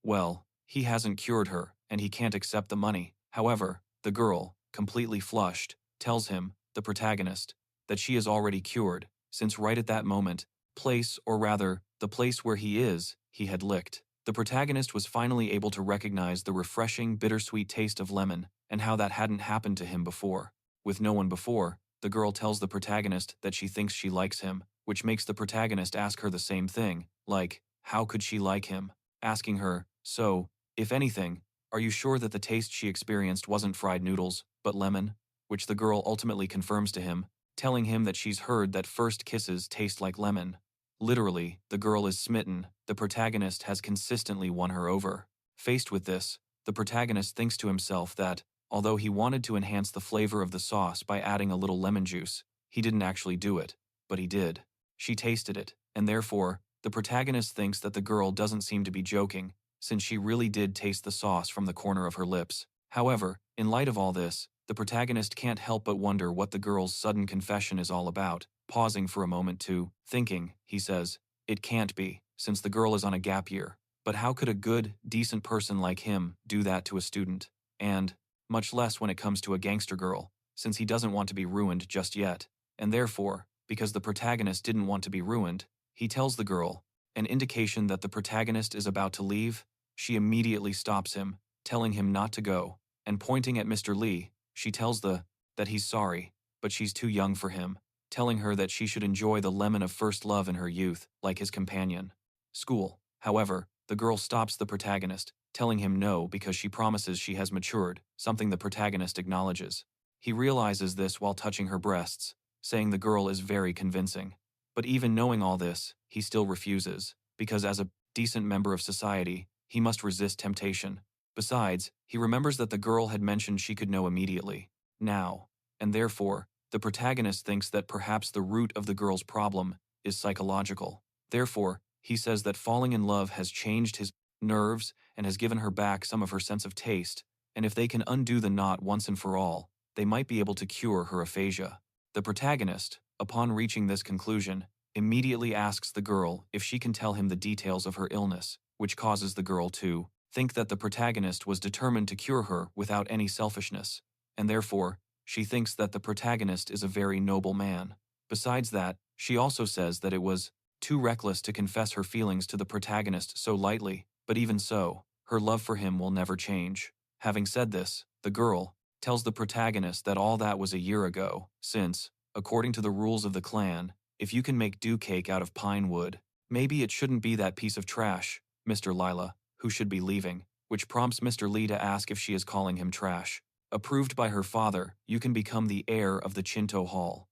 Well, he hasn't cured her, and he can't accept the money. However, the girl, completely flushed, tells him, the protagonist, that she is already cured, since right at that moment, the place where he is, he had licked. The protagonist was finally able to recognize the refreshing, bittersweet taste of lemon, and how that hadn't happened to him before. With no one before, the girl tells the protagonist that she thinks she likes him, which makes the protagonist ask her the same thing, like, how could she like him? Asking her, so, if anything, are you sure that the taste she experienced wasn't fried noodles, but lemon? Which the girl ultimately confirms to him, telling him that she's heard that first kisses taste like lemon. Literally, the girl is smitten. The protagonist has consistently won her over. Faced with this, the protagonist thinks to himself that, although he wanted to enhance the flavor of the sauce by adding a little lemon juice, he didn't actually do it, but he did. She tasted it, and therefore, the protagonist thinks that the girl doesn't seem to be joking, since she really did taste the sauce from the corner of her lips. However, in light of all this, the protagonist can't help but wonder what the girl's sudden confession is all about. Pausing for a moment to, thinking, he says, it can't be, since the girl is on a gap year. But how could a good, decent person like him do that to a student? And, much less when it comes to a gangster girl, since he doesn't want to be ruined just yet. And therefore, because the protagonist didn't want to be ruined, he tells the girl, an indication that the protagonist is about to leave. She immediately stops him, telling him not to go, and pointing at Mr. Li, she tells that he's sorry, but she's too young for him, telling her that she should enjoy the lemon of first love in her youth, like his companion. School. However, the girl stops the protagonist, telling him no because she promises she has matured, something the protagonist acknowledges. He realizes this while touching her breasts, saying the girl is very convincing. But even knowing all this, he still refuses, because as a decent member of society, he must resist temptation. Besides, he remembers that the girl had mentioned she could know immediately, now, and therefore, the protagonist thinks that perhaps the root of the girl's problem is psychological. Therefore, he says that falling in love has changed his nerves and has given her back some of her sense of taste, and if they can undo the knot once and for all, they might be able to cure her aphasia. The protagonist, upon reaching this conclusion, immediately asks the girl if she can tell him the details of her illness, which causes the girl to think that the protagonist was determined to cure her without any selfishness, and therefore, she thinks that the protagonist is a very noble man. Besides that, she also says that it was too reckless to confess her feelings to the protagonist so lightly, but even so, her love for him will never change. Having said this, the girl tells the protagonist that all that was a year ago, since, according to the rules of the clan, if you can make dew cake out of pine wood, maybe it shouldn't be that piece of trash, Mr. Lila, who should be leaving, which prompts Mr. Li to ask if she is calling him trash. Approved by her father, you can become the heir of the Chinto Hall.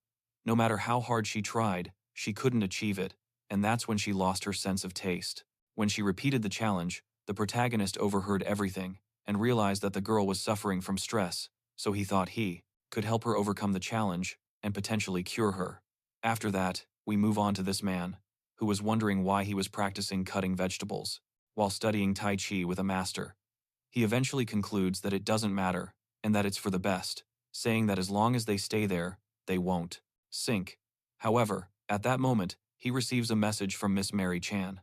No matter how hard she tried, she couldn't achieve it, and that's when she lost her sense of taste. When she repeated the challenge, the protagonist overheard everything and realized that the girl was suffering from stress, so he thought he could help her overcome the challenge and potentially cure her. After that, we move on to this man, who was wondering why he was practicing cutting vegetables. while studying Tai Chi with a master. He eventually concludes that it doesn't matter, and that it's for the best, saying that as long as they stay there, they won't sink. However, at that moment, he receives a message from Miss Mary Chan.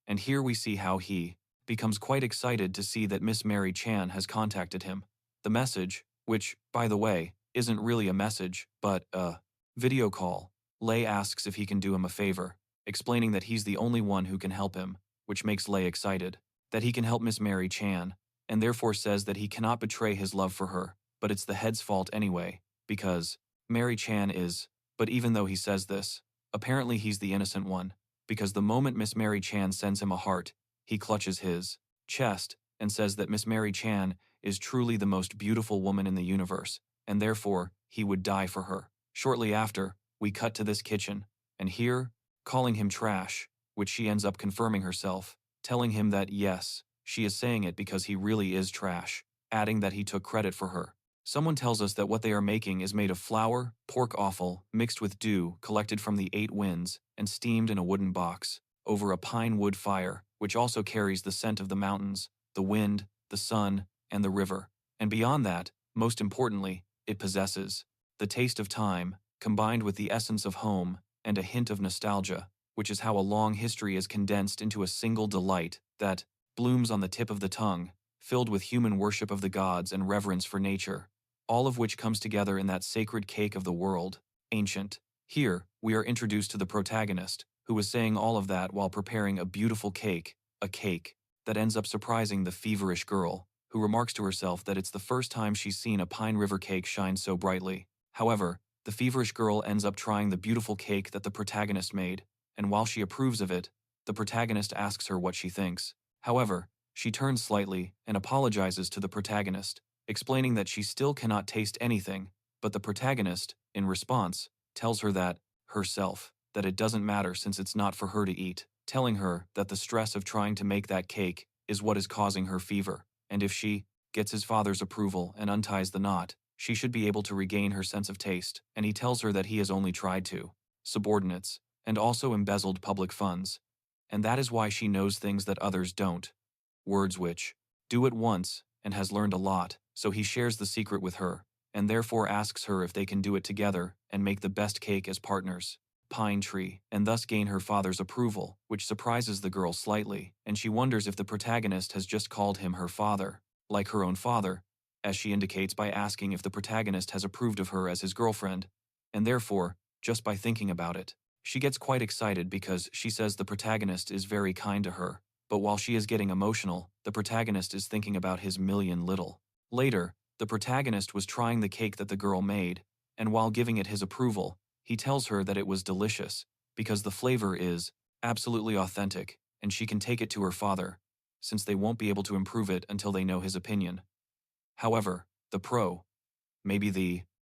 And here we see how he becomes quite excited to see that Miss Mary Chan has contacted him. The message, which, by the way, isn't really a message, but a video call. Lei asks if he can do him a favor, explaining that he's the only one who can help him, which makes Lei excited, that he can help Miss Mary Chan, and therefore says that he cannot betray his love for her, but it's the head's fault anyway, because Mary Chan is. But even though he says this, apparently he's the innocent one, because the moment Miss Mary Chan sends him a heart, he clutches his chest and says that Miss Mary Chan is truly the most beautiful woman in the universe, and therefore he would die for her. Shortly after, we cut to this kitchen, and here, calling him trash, which she ends up confirming herself, telling him that yes, she is saying it because he really is trash, adding that he took credit for her. Someone tells us that what they are making is made of flour, pork offal, mixed with dew collected from the 8 winds and steamed in a wooden box, over a pine wood fire, which also carries the scent of the mountains, the wind, the sun, and the river. And beyond that, most importantly, it possesses the taste of time, combined with the essence of home and a hint of nostalgia, which is how a long history is condensed into a single delight that blooms on the tip of the tongue, filled with human worship of the gods and reverence for nature, all of which comes together in that sacred cake of the world, ancient. Here, we are introduced to the protagonist, who was saying all of that while preparing a beautiful cake, a cake that ends up surprising the feverish girl, who remarks to herself that it's the first time she's seen a Pine River cake shine so brightly. However, the feverish girl ends up trying the beautiful cake that the protagonist made, and while she approves of it, the protagonist asks her what she thinks. However, she turns slightly and apologizes to the protagonist, explaining that she still cannot taste anything, but the protagonist, in response, tells her that, herself, that it doesn't matter since it's not for her to eat, telling her that the stress of trying to make that cake is what is causing her fever, and if she gets his father's approval and unties the knot, she should be able to regain her sense of taste, and he tells her that he has only tried to subordinates, and also embezzled public funds, and that is why she knows things that others don't. Words which do it once and has learned a lot, so he shares the secret with her, and therefore asks her if they can do it together and make the best cake as partners, Pine Tree, and thus gain her father's approval, which surprises the girl slightly, and she wonders if the protagonist has just called him her father, like her own father, as she indicates by asking if the protagonist has approved of her as his girlfriend, and therefore, just by thinking about it, she gets quite excited because she says the protagonist is very kind to her, but while she is getting emotional, the protagonist is thinking about his million little. Later, the protagonist was trying the cake that the girl made, and while giving it his approval, he tells her that it was delicious, because the flavor is absolutely authentic, and she can take it to her father, since they won't be able to improve it until they know his opinion. However, maybe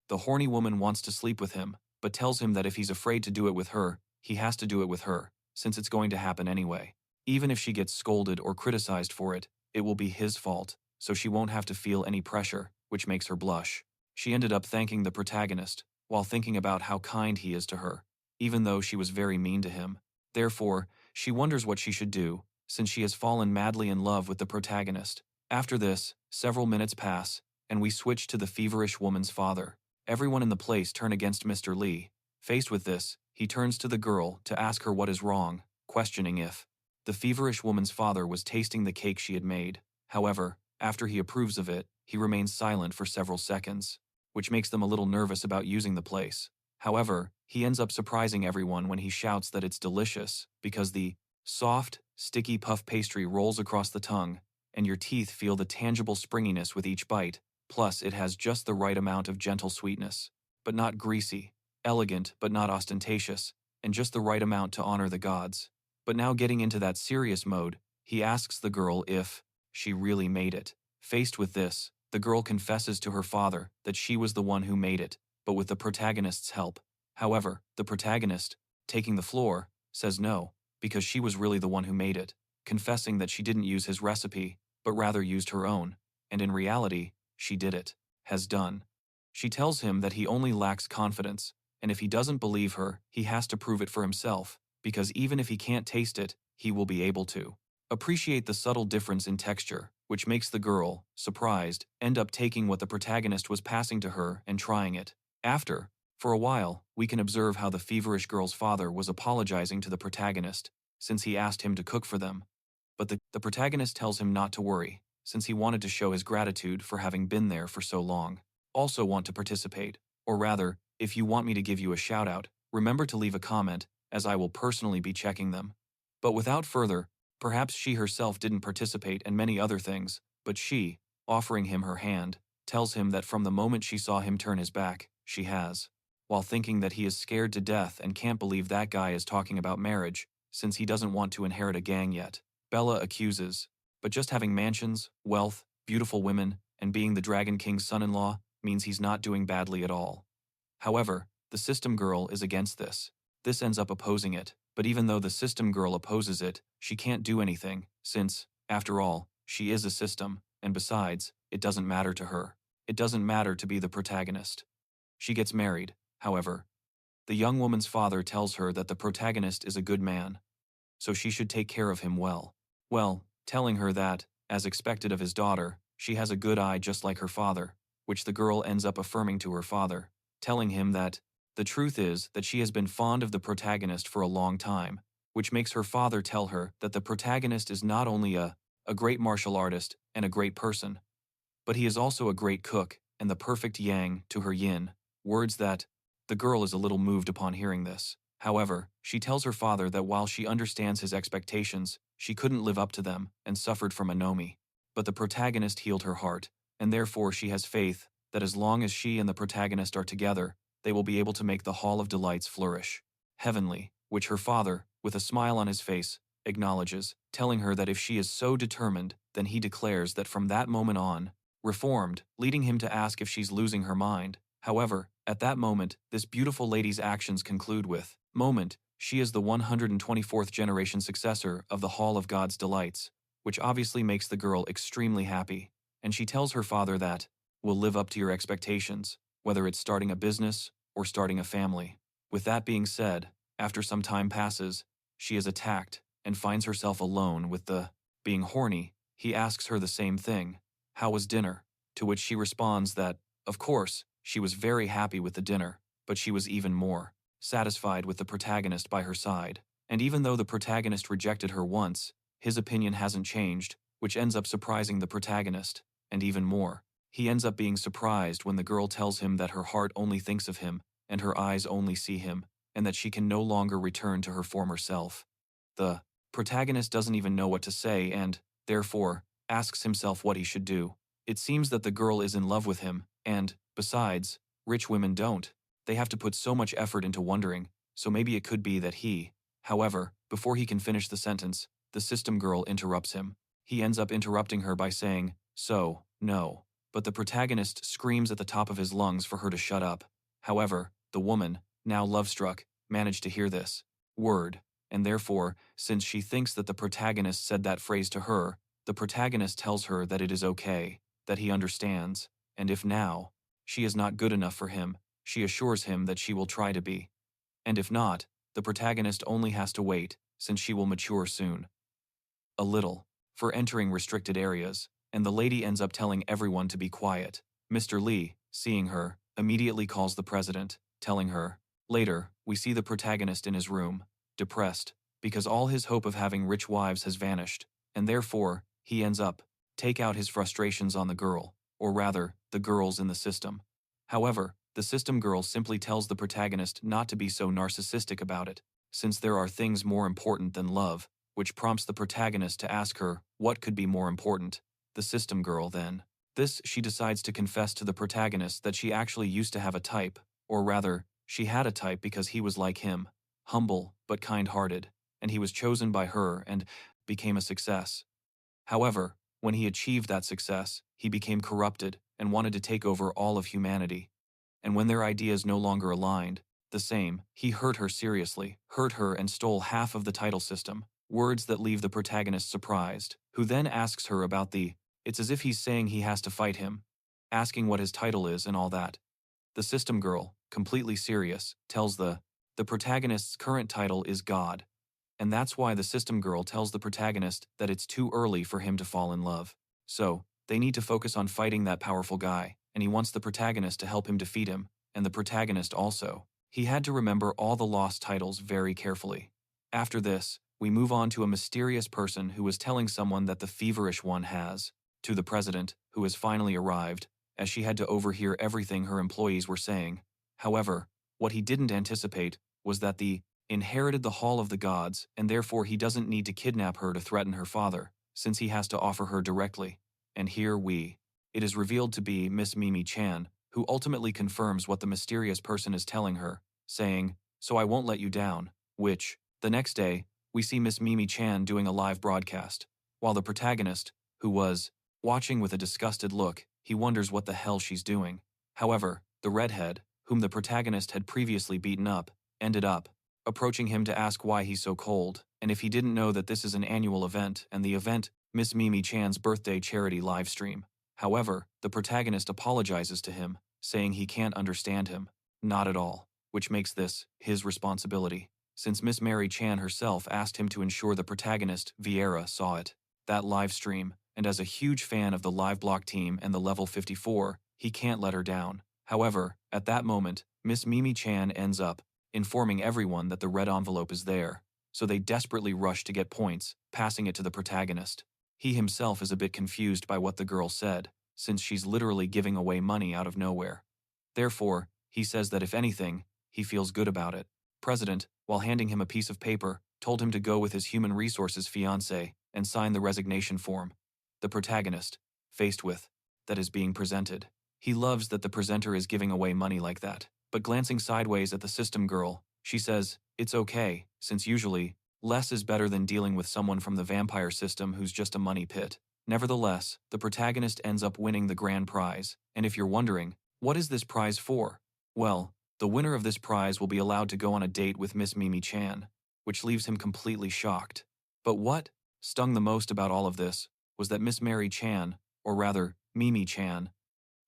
the horny woman wants to sleep with him, but tells him that if he's afraid to do it with her, he has to do it with her, since it's going to happen anyway. Even if she gets scolded or criticized for it, it will be his fault, so she won't have to feel any pressure, which makes her blush. She ended up thanking the protagonist, while thinking about how kind he is to her, even though she was very mean to him. Therefore, she wonders what she should do, since she has fallen madly in love with the protagonist. After this, several minutes pass, and we switch to the feverish woman's father. Everyone in the place turn against Mr. Li. Faced with this, he turns to the girl to ask her what is wrong, questioning if the feverish woman's father was tasting the cake she had made. However, after he approves of it, he remains silent for several seconds, which makes them a little nervous about using the place. However, he ends up surprising everyone when he shouts that it's delicious, because the soft, sticky puff pastry rolls across the tongue, and your teeth feel the tangible springiness with each bite, plus it has just the right amount of gentle sweetness, but not greasy, elegant but not ostentatious, and just the right amount to honor the gods. But now getting into that serious mode, he asks the girl if she really made it. Faced with this, the girl confesses to her father that she was the one who made it, but with the protagonist's help. However, the protagonist, taking the floor, says no, because she was really the one who made it, confessing that she didn't use his recipe, but rather used her own, and in reality, she did it, has done. She tells him that he only lacks confidence, and if he doesn't believe her, he has to prove it for himself, because even if he can't taste it, he will be able to. Appreciate the subtle difference in texture, which makes the girl, surprised, end up taking what the protagonist was passing to her and trying it. After, for a while, we can observe how the feverish girl's father was apologizing to the protagonist, since he asked him to cook for them. But the protagonist tells him not to worry, since he wanted to show his gratitude for having been there for so long. Also want to participate, or rather, if you want me to give you a shout-out, remember to leave a comment, as I will personally be checking them. But without further, perhaps she herself didn't participate and many other things, but she, offering him her hand, tells him that from the moment she saw him turn his back, she has. While thinking that he is scared to death and can't believe that guy is talking about marriage, since he doesn't want to inherit a gang yet. Bella accuses, but just having mansions, wealth, beautiful women, and being the Dragon King's son-in-law means he's not doing badly at all. However, the system girl is against this. This ends up opposing it, but even though the system girl opposes it, she can't do anything, since, after all, she is a system, and besides, it doesn't matter to her. It doesn't matter to be the protagonist. She gets married, however. The young woman's father tells her that the protagonist is a good man, so she should take care of him well. Well, telling her that, as expected of his daughter, she has a good eye just like her father, which the girl ends up affirming to her father, telling him that the truth is that she has been fond of the protagonist for a long time, which makes her father tell her that the protagonist is not only a great martial artist and a great person, but he is also a great cook and the perfect yang to her yin, words that the girl is a little moved upon hearing this. However, she tells her father that while she understands his expectations, she couldn't live up to them and suffered from anomie. But the protagonist healed her heart, and therefore she has faith that as long as she and the protagonist are together, they will be able to make the Hall of Delights flourish. Heavenly, which her father, with a smile on his face, acknowledges, telling her that if she is so determined, then he declares that from that moment on, reformed, leading him to ask if she's losing her mind. However, at that moment, this beautiful lady's actions conclude with, moment, she is the 124th generation successor of the Hall of God's Delights, which obviously makes the girl extremely happy, and she tells her father that, will live up to your expectations, whether it's starting a business or starting a family. With that being said, after some time passes, she is attacked and finds herself alone with the, being horny, he asks her the same thing, how was dinner? To which she responds that, of course, she was very happy with the dinner, but she was even more satisfied with the protagonist by her side. And even though the protagonist rejected her once, his opinion hasn't changed, which ends up surprising the protagonist, and even more. He ends up being surprised when the girl tells him that her heart only thinks of him, and her eyes only see him, and that she can no longer return to her former self. The protagonist doesn't even know what to say and, therefore, asks himself what he should do. It seems that the girl is in love with him, and, besides, rich women don't. They have to put so much effort into wondering, so maybe it could be that he. However, before he can finish the sentence, the system girl interrupts him. He ends up interrupting her by saying, so, no. But the protagonist screams at the top of his lungs for her to shut up. However, the woman, now love-struck, managed to hear this word, and therefore, since she thinks that the protagonist said that phrase to her, the protagonist tells her that it is okay, that he understands, and if now she is not good enough for him, she assures him that she will try to be. And if not, the protagonist only has to wait, since she will mature soon. A little, for entering restricted areas, and the lady ends up telling everyone to be quiet. Mr. Li, seeing her, immediately calls the president, telling her. Later, we see the protagonist in his room, depressed, because all his hope of having rich wives has vanished, and therefore, he ends up take out his frustrations on the girl, or rather, the girls in the system. However, the system girl simply tells the protagonist not to be so narcissistic about it, since there are things more important than love, which prompts the protagonist to ask her what could be more important. The system girl then. This she decides to confess to the protagonist that she actually used to have a type, or rather, she had a type because he was like him, humble but kind-hearted, and he was chosen by her and became a success. However, when he achieved that success, he became corrupted and wanted to take over all of humanity. And when their ideas no longer aligned, the same, he hurt her seriously, hurt her and stole half of the title system, words that leave the protagonist surprised, who then asks her about it's as if he's saying he has to fight him, asking what his title is and all that. The system girl, completely serious, tells the protagonist's current title is God. And that's why the system girl tells the protagonist that it's too early for him to fall in love. So, they need to focus on fighting that powerful guy, and he wants the protagonist to help him defeat him, and the protagonist also. He had to remember all the lost titles very carefully. After this, we move on to a mysterious person who was telling someone that the feverish one has, to the president, who has finally arrived, as she had to overhear everything her employees were saying. However, what he didn't anticipate was that the inherited the Hall of the Gods, and therefore he doesn't need to kidnap her to threaten her father, since he has to offer her directly. And here it is revealed to be Miss Mimi Chan, who ultimately confirms what the mysterious person is telling her, saying, "So I won't let you down," which, the next day, we see Miss Mimi Chan doing a live broadcast, while the protagonist, who was watching with a disgusted look, he wonders what the hell she's doing. However, the redhead, whom the protagonist had previously beaten up, ended up approaching him to ask why he's so cold, and if he didn't know that this is an annual event, and the event, Miss Mimi Chan's birthday charity live stream. However, the protagonist apologizes to him, saying he can't understand him. Not at all, which makes this his responsibility, since Miss Mary Chan herself asked him to ensure the protagonist, Vieira, saw it, that live stream, and as a huge fan of the live block team and the level 54, he can't let her down. However, at that moment, Miss Mimi Chan ends up informing everyone that the red envelope is there, so they desperately rush to get points, passing it to the protagonist. He himself is a bit confused by what the girl said, since she's literally giving away money out of nowhere. Therefore, he says that if anything, he feels good about it. President, while handing him a piece of paper, told him to go with his human resources fiancé and sign the resignation form. The protagonist, faced with that is being presented. He loves that the presenter is giving away money like that, but glancing sideways at the system girl, she says, "It's okay, since usually, less is better than dealing with someone from the vampire system who's just a money pit." Nevertheless, the protagonist ends up winning the grand prize, and if you're wondering, what is this prize for? Well, the winner of this prize will be allowed to go on a date with Miss Mimi Chan, which leaves him completely shocked. But what stung the most about all of this was that Miss Mary Chan, or rather, Mimi Chan,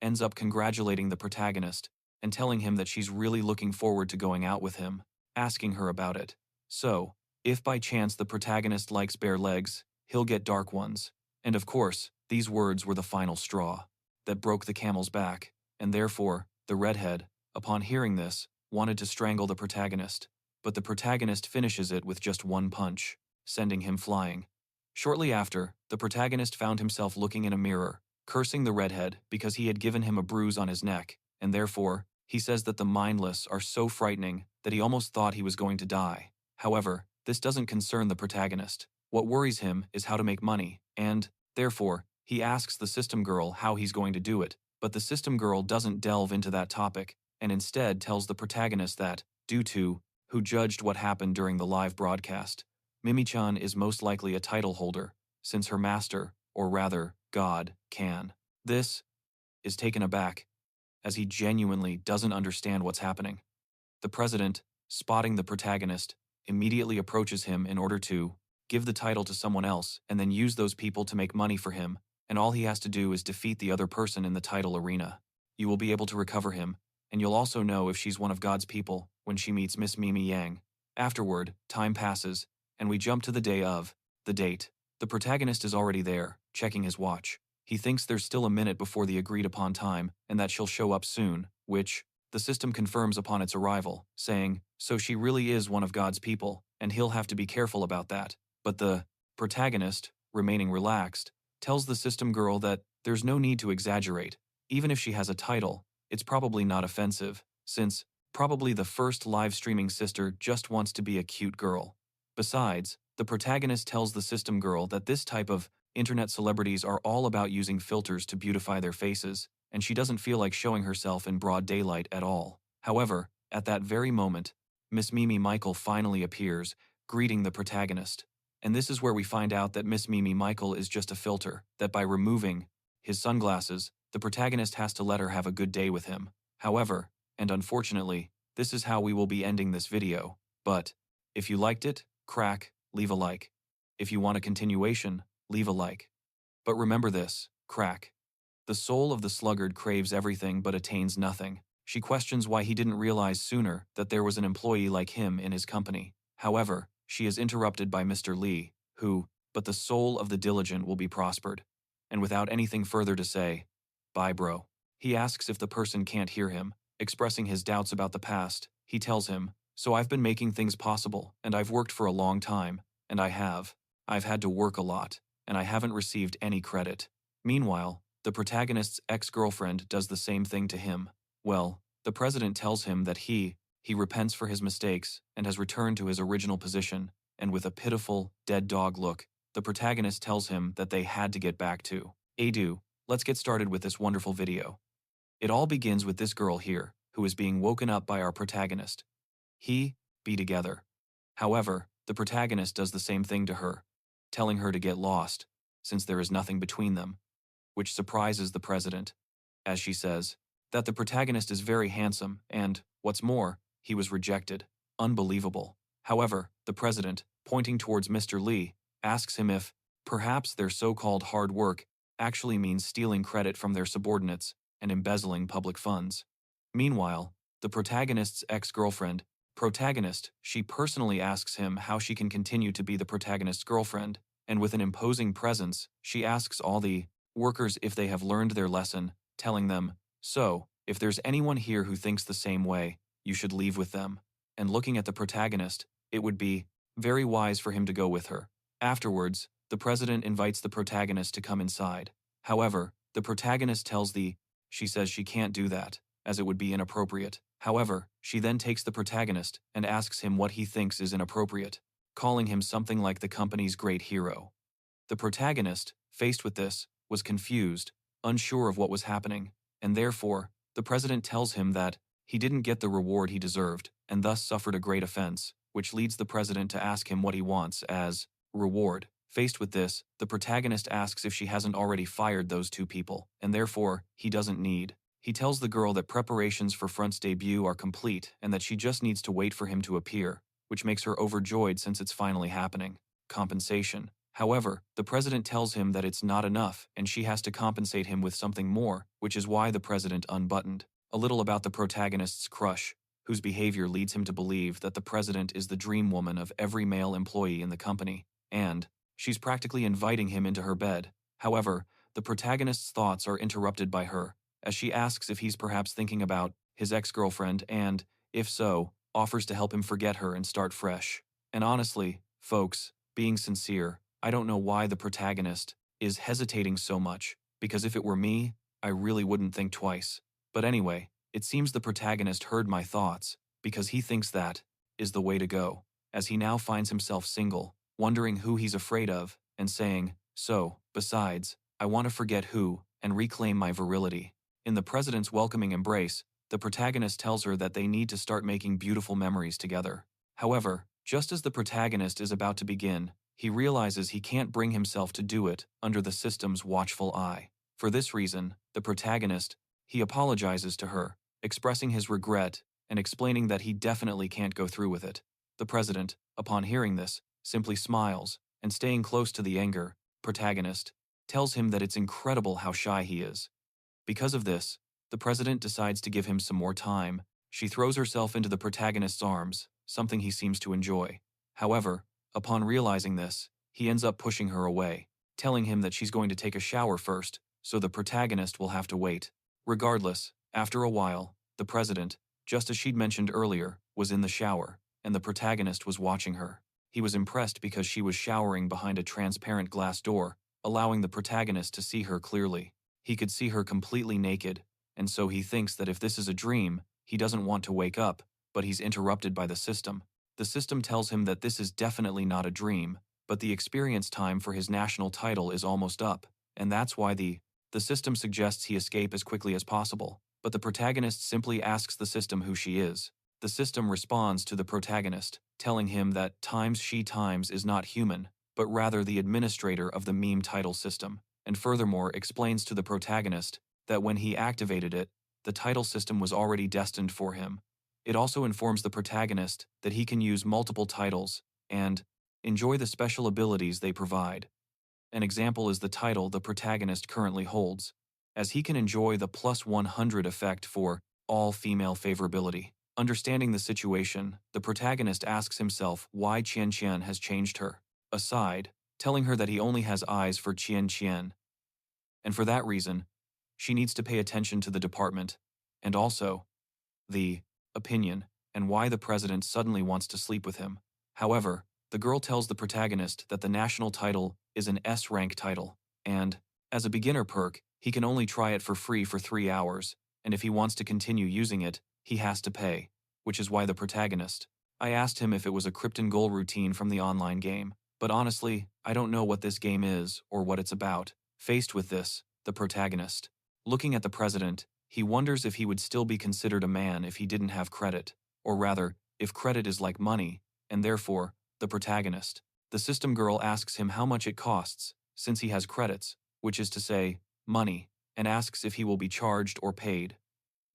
ends up congratulating the protagonist and telling him that she's really looking forward to going out with him, asking her about it. So, if by chance the protagonist likes bare legs, he'll get dark ones. And of course, these words were the final straw that broke the camel's back, and therefore, the redhead, upon hearing this, wanted to strangle the protagonist. But the protagonist finishes it with just one punch, sending him flying. Shortly after, the protagonist found himself looking in a mirror, cursing the redhead because he had given him a bruise on his neck, and therefore, he says that the mindless are so frightening that he almost thought he was going to die. However, this doesn't concern the protagonist. What worries him is how to make money, and, therefore, he asks the system girl how he's going to do it, but the system girl doesn't delve into that topic, and instead tells the protagonist that, due to who judged what happened during the live broadcast, Mimi-chan is most likely a title holder, since her master, or rather, God, can. This is taken aback, as he genuinely doesn't understand what's happening. The president, spotting the protagonist, immediately approaches him in order to give the title to someone else and then use those people to make money for him, and all he has to do is defeat the other person in the title arena. You will be able to recover him, and you'll also know if she's one of God's people when she meets Miss Mimi Yang. Afterward, time passes, and we jump to the day of the date. The protagonist is already there, checking his watch. He thinks there's still a minute before the agreed-upon time and that she'll show up soon, which the system confirms upon its arrival, saying, so she really is one of God's people, and he'll have to be careful about that. But the protagonist, remaining relaxed, tells the system girl that there's no need to exaggerate. Even if she has a title, it's probably not offensive, since probably the first live-streaming sister just wants to be a cute girl. Besides, the protagonist tells the system girl that this type of internet celebrities are all about using filters to beautify their faces, and she doesn't feel like showing herself in broad daylight at all. However, at that very moment, Miss Mimi Michael finally appears, greeting the protagonist. And this is where we find out that Miss Mimi Michael is just a filter, that by removing his sunglasses, the protagonist has to let her have a good day with him. However, and unfortunately, this is how we will be ending this video. But if you liked it, crack, leave a like. If you want a continuation, leave a like. But remember this, crack. The soul of the sluggard craves everything but attains nothing. She questions why he didn't realize sooner that there was an employee like him in his company. However, she is interrupted by Mr. Li, who, but the soul of the diligent will be prospered. And without anything further to say, bye bro. He asks if the person can't hear him, expressing his doubts about the past. He tells him, so I've been making things possible, and I've worked for a long time, and I've had to work a lot, and I haven't received any credit. Meanwhile, the protagonist's ex-girlfriend does the same thing to him. Well, the president tells him that he repents for his mistakes and has returned to his original position, and with a pitiful, dead dog look, the protagonist tells him that they had to get back to Adu. Let's get started with this wonderful video. It all begins with this girl here, who is being woken up by our protagonist. Be together. However, the protagonist does the same thing to her, telling her to get lost, since there is nothing between them, which surprises the president, as she says that the protagonist is very handsome and, what's more, he was rejected. Unbelievable. However, the president, pointing towards Mr. Li, asks him if, perhaps their so-called hard work actually means stealing credit from their subordinates and embezzling public funds. Meanwhile, the protagonist's ex-girlfriend, she personally asks him how she can continue to be the protagonist's girlfriend, and with an imposing presence, she asks all the workers if they have learned their lesson, telling them, so, if there's anyone here who thinks the same way, you should leave with them. And looking at the protagonist, it would be very wise for him to go with her. Afterwards, the president invites the protagonist to come inside. However, the protagonist tells she says she can't do that, as it would be inappropriate. However, she then takes the protagonist and asks him what he thinks is inappropriate, calling him something like the company's great hero. The protagonist, faced with this, was confused, unsure of what was happening, and therefore, the president tells him that he didn't get the reward he deserved and thus suffered a great offense, which leads the president to ask him what he wants as reward. Faced with this, the protagonist asks if she hasn't already fired those two people, and therefore, he doesn't need. He tells the girl that preparations for Front's debut are complete and that she just needs to wait for him to appear, which makes her overjoyed since it's finally happening. Compensation. However, the president tells him that it's not enough and she has to compensate him with something more, which is why the president unbuttoned a little about the protagonist's crush, whose behavior leads him to believe that the president is the dream woman of every male employee in the company, and she's practically inviting him into her bed. However, the protagonist's thoughts are interrupted by her, as she asks if he's perhaps thinking about his ex-girlfriend and, if so, offers to help him forget her and start fresh. And honestly, folks, being sincere, I don't know why the protagonist is hesitating so much, because if it were me, I really wouldn't think twice. But anyway, it seems the protagonist heard my thoughts, because he thinks that is the way to go, as he now finds himself single, wondering who he's afraid of, and saying, so, besides, I want to forget who, and reclaim my virility. In the president's welcoming embrace, the protagonist tells her that they need to start making beautiful memories together. However, just as the protagonist is about to begin, he realizes he can't bring himself to do it under the system's watchful eye. For this reason, the protagonist, he apologizes to her, expressing his regret and explaining that he definitely can't go through with it. The president, upon hearing this, simply smiles, and staying close to the anger protagonist, tells him that it's incredible how shy he is. Because of this, the president decides to give him some more time. She throws herself into the protagonist's arms, something he seems to enjoy. However, upon realizing this, he ends up pushing her away, telling him that she's going to take a shower first, so the protagonist will have to wait. Regardless, after a while, the president, just as she'd mentioned earlier, was in the shower, and the protagonist was watching her. He was impressed because she was showering behind a transparent glass door, allowing the protagonist to see her clearly. He could see her completely naked, and so he thinks that if this is a dream, he doesn't want to wake up, but he's interrupted by the system. The system tells him that this is definitely not a dream, but the experience time for his national title is almost up, and that's why the system suggests he escape as quickly as possible. But the protagonist simply asks the system who she is. The system responds to the protagonist, telling him that she is not human, but rather the administrator of the meme title system, and furthermore explains to the protagonist that when he activated it, the title system was already destined for him. It also informs the protagonist that he can use multiple titles and enjoy the special abilities they provide. An example is the title the protagonist currently holds, as he can enjoy the +100 effect for all female favorability. Understanding the situation, the protagonist asks himself why Qian Qian has changed her aside, telling her that he only has eyes for Qian Qian. And for that reason, she needs to pay attention to the department, and also the opinion, and why the president suddenly wants to sleep with him. However, the girl tells the protagonist that the national title is an S-rank title, and, as a beginner perk, he can only try it for free for 3 hours, and if he wants to continue using it, he has to pay, which is why the protagonist. I asked him if it was a Krypton goal routine from the online game, but honestly, I don't know what this game is or what it's about. Faced with this, the protagonist, looking at the president, he wonders if he would still be considered a man if he didn't have credit, or rather, if credit is like money, and therefore, the protagonist. The system girl asks him how much it costs, since he has credits, which is to say, money, and asks if he will be charged or paid.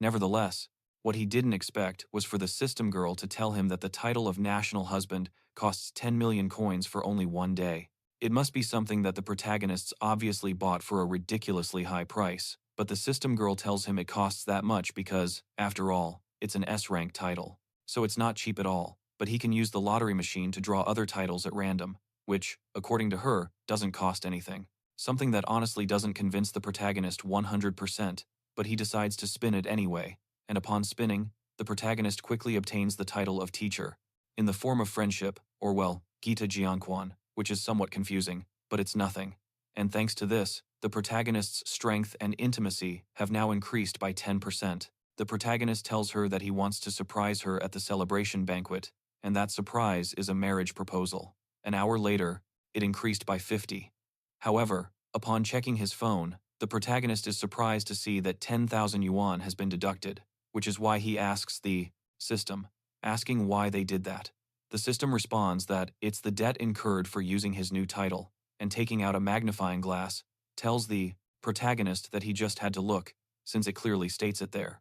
Nevertheless, what he didn't expect was for the system girl to tell him that the title of national husband costs 10 million coins for only 1 day. It must be something that the protagonists obviously bought for a ridiculously high price, but the system girl tells him it costs that much because, after all, it's an S-rank title. So it's not cheap at all, but he can use the lottery machine to draw other titles at random, which, according to her, doesn't cost anything. Something that honestly doesn't convince the protagonist 100%, but he decides to spin it anyway, and upon spinning, the protagonist quickly obtains the title of teacher, in the form of friendship, or well, Gita Jianquan, which is somewhat confusing, but it's nothing. And thanks to this, the protagonist's strength and intimacy have now increased by 10%. The protagonist tells her that he wants to surprise her at the celebration banquet, and that surprise is a marriage proposal. An hour later, it increased by 50. However, upon checking his phone, the protagonist is surprised to see that 10,000 yuan has been deducted, which is why he asks the system, asking why they did that. The system responds that it's the debt incurred for using his new title, and taking out a magnifying glass, tells the protagonist that he just had to look, since it clearly states it there.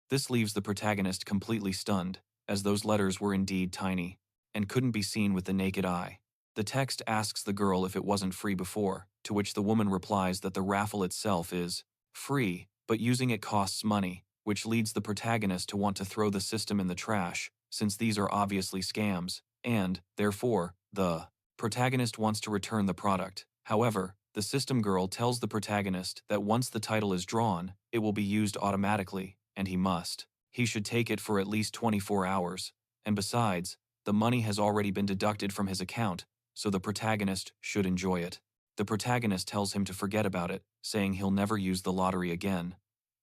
This leaves the protagonist completely stunned, as those letters were indeed tiny, and couldn't be seen with the naked eye. The text asks the girl if it wasn't free before, to which the woman replies that the raffle itself is free, but using it costs money, which leads the protagonist to want to throw the system in the trash, since these are obviously scams, and, therefore, the protagonist wants to return the product. However, the system girl tells the protagonist that once the title is drawn, it will be used automatically, and he must. He should take it for at least 24 hours, and besides, the money has already been deducted from his account, so the protagonist should enjoy it. The protagonist tells him to forget about it, saying he'll never use the lottery again.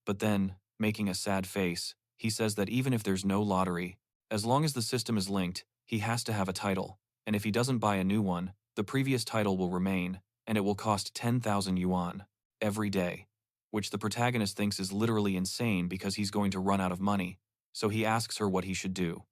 But then, making a sad face, he says that even if there's no lottery, as long as the system is linked, he has to have a title, and if he doesn't buy a new one, the previous title will remain, and it will cost 10,000 yuan every day, which the protagonist thinks is literally insane because he's going to run out of money, so he asks her what he should do.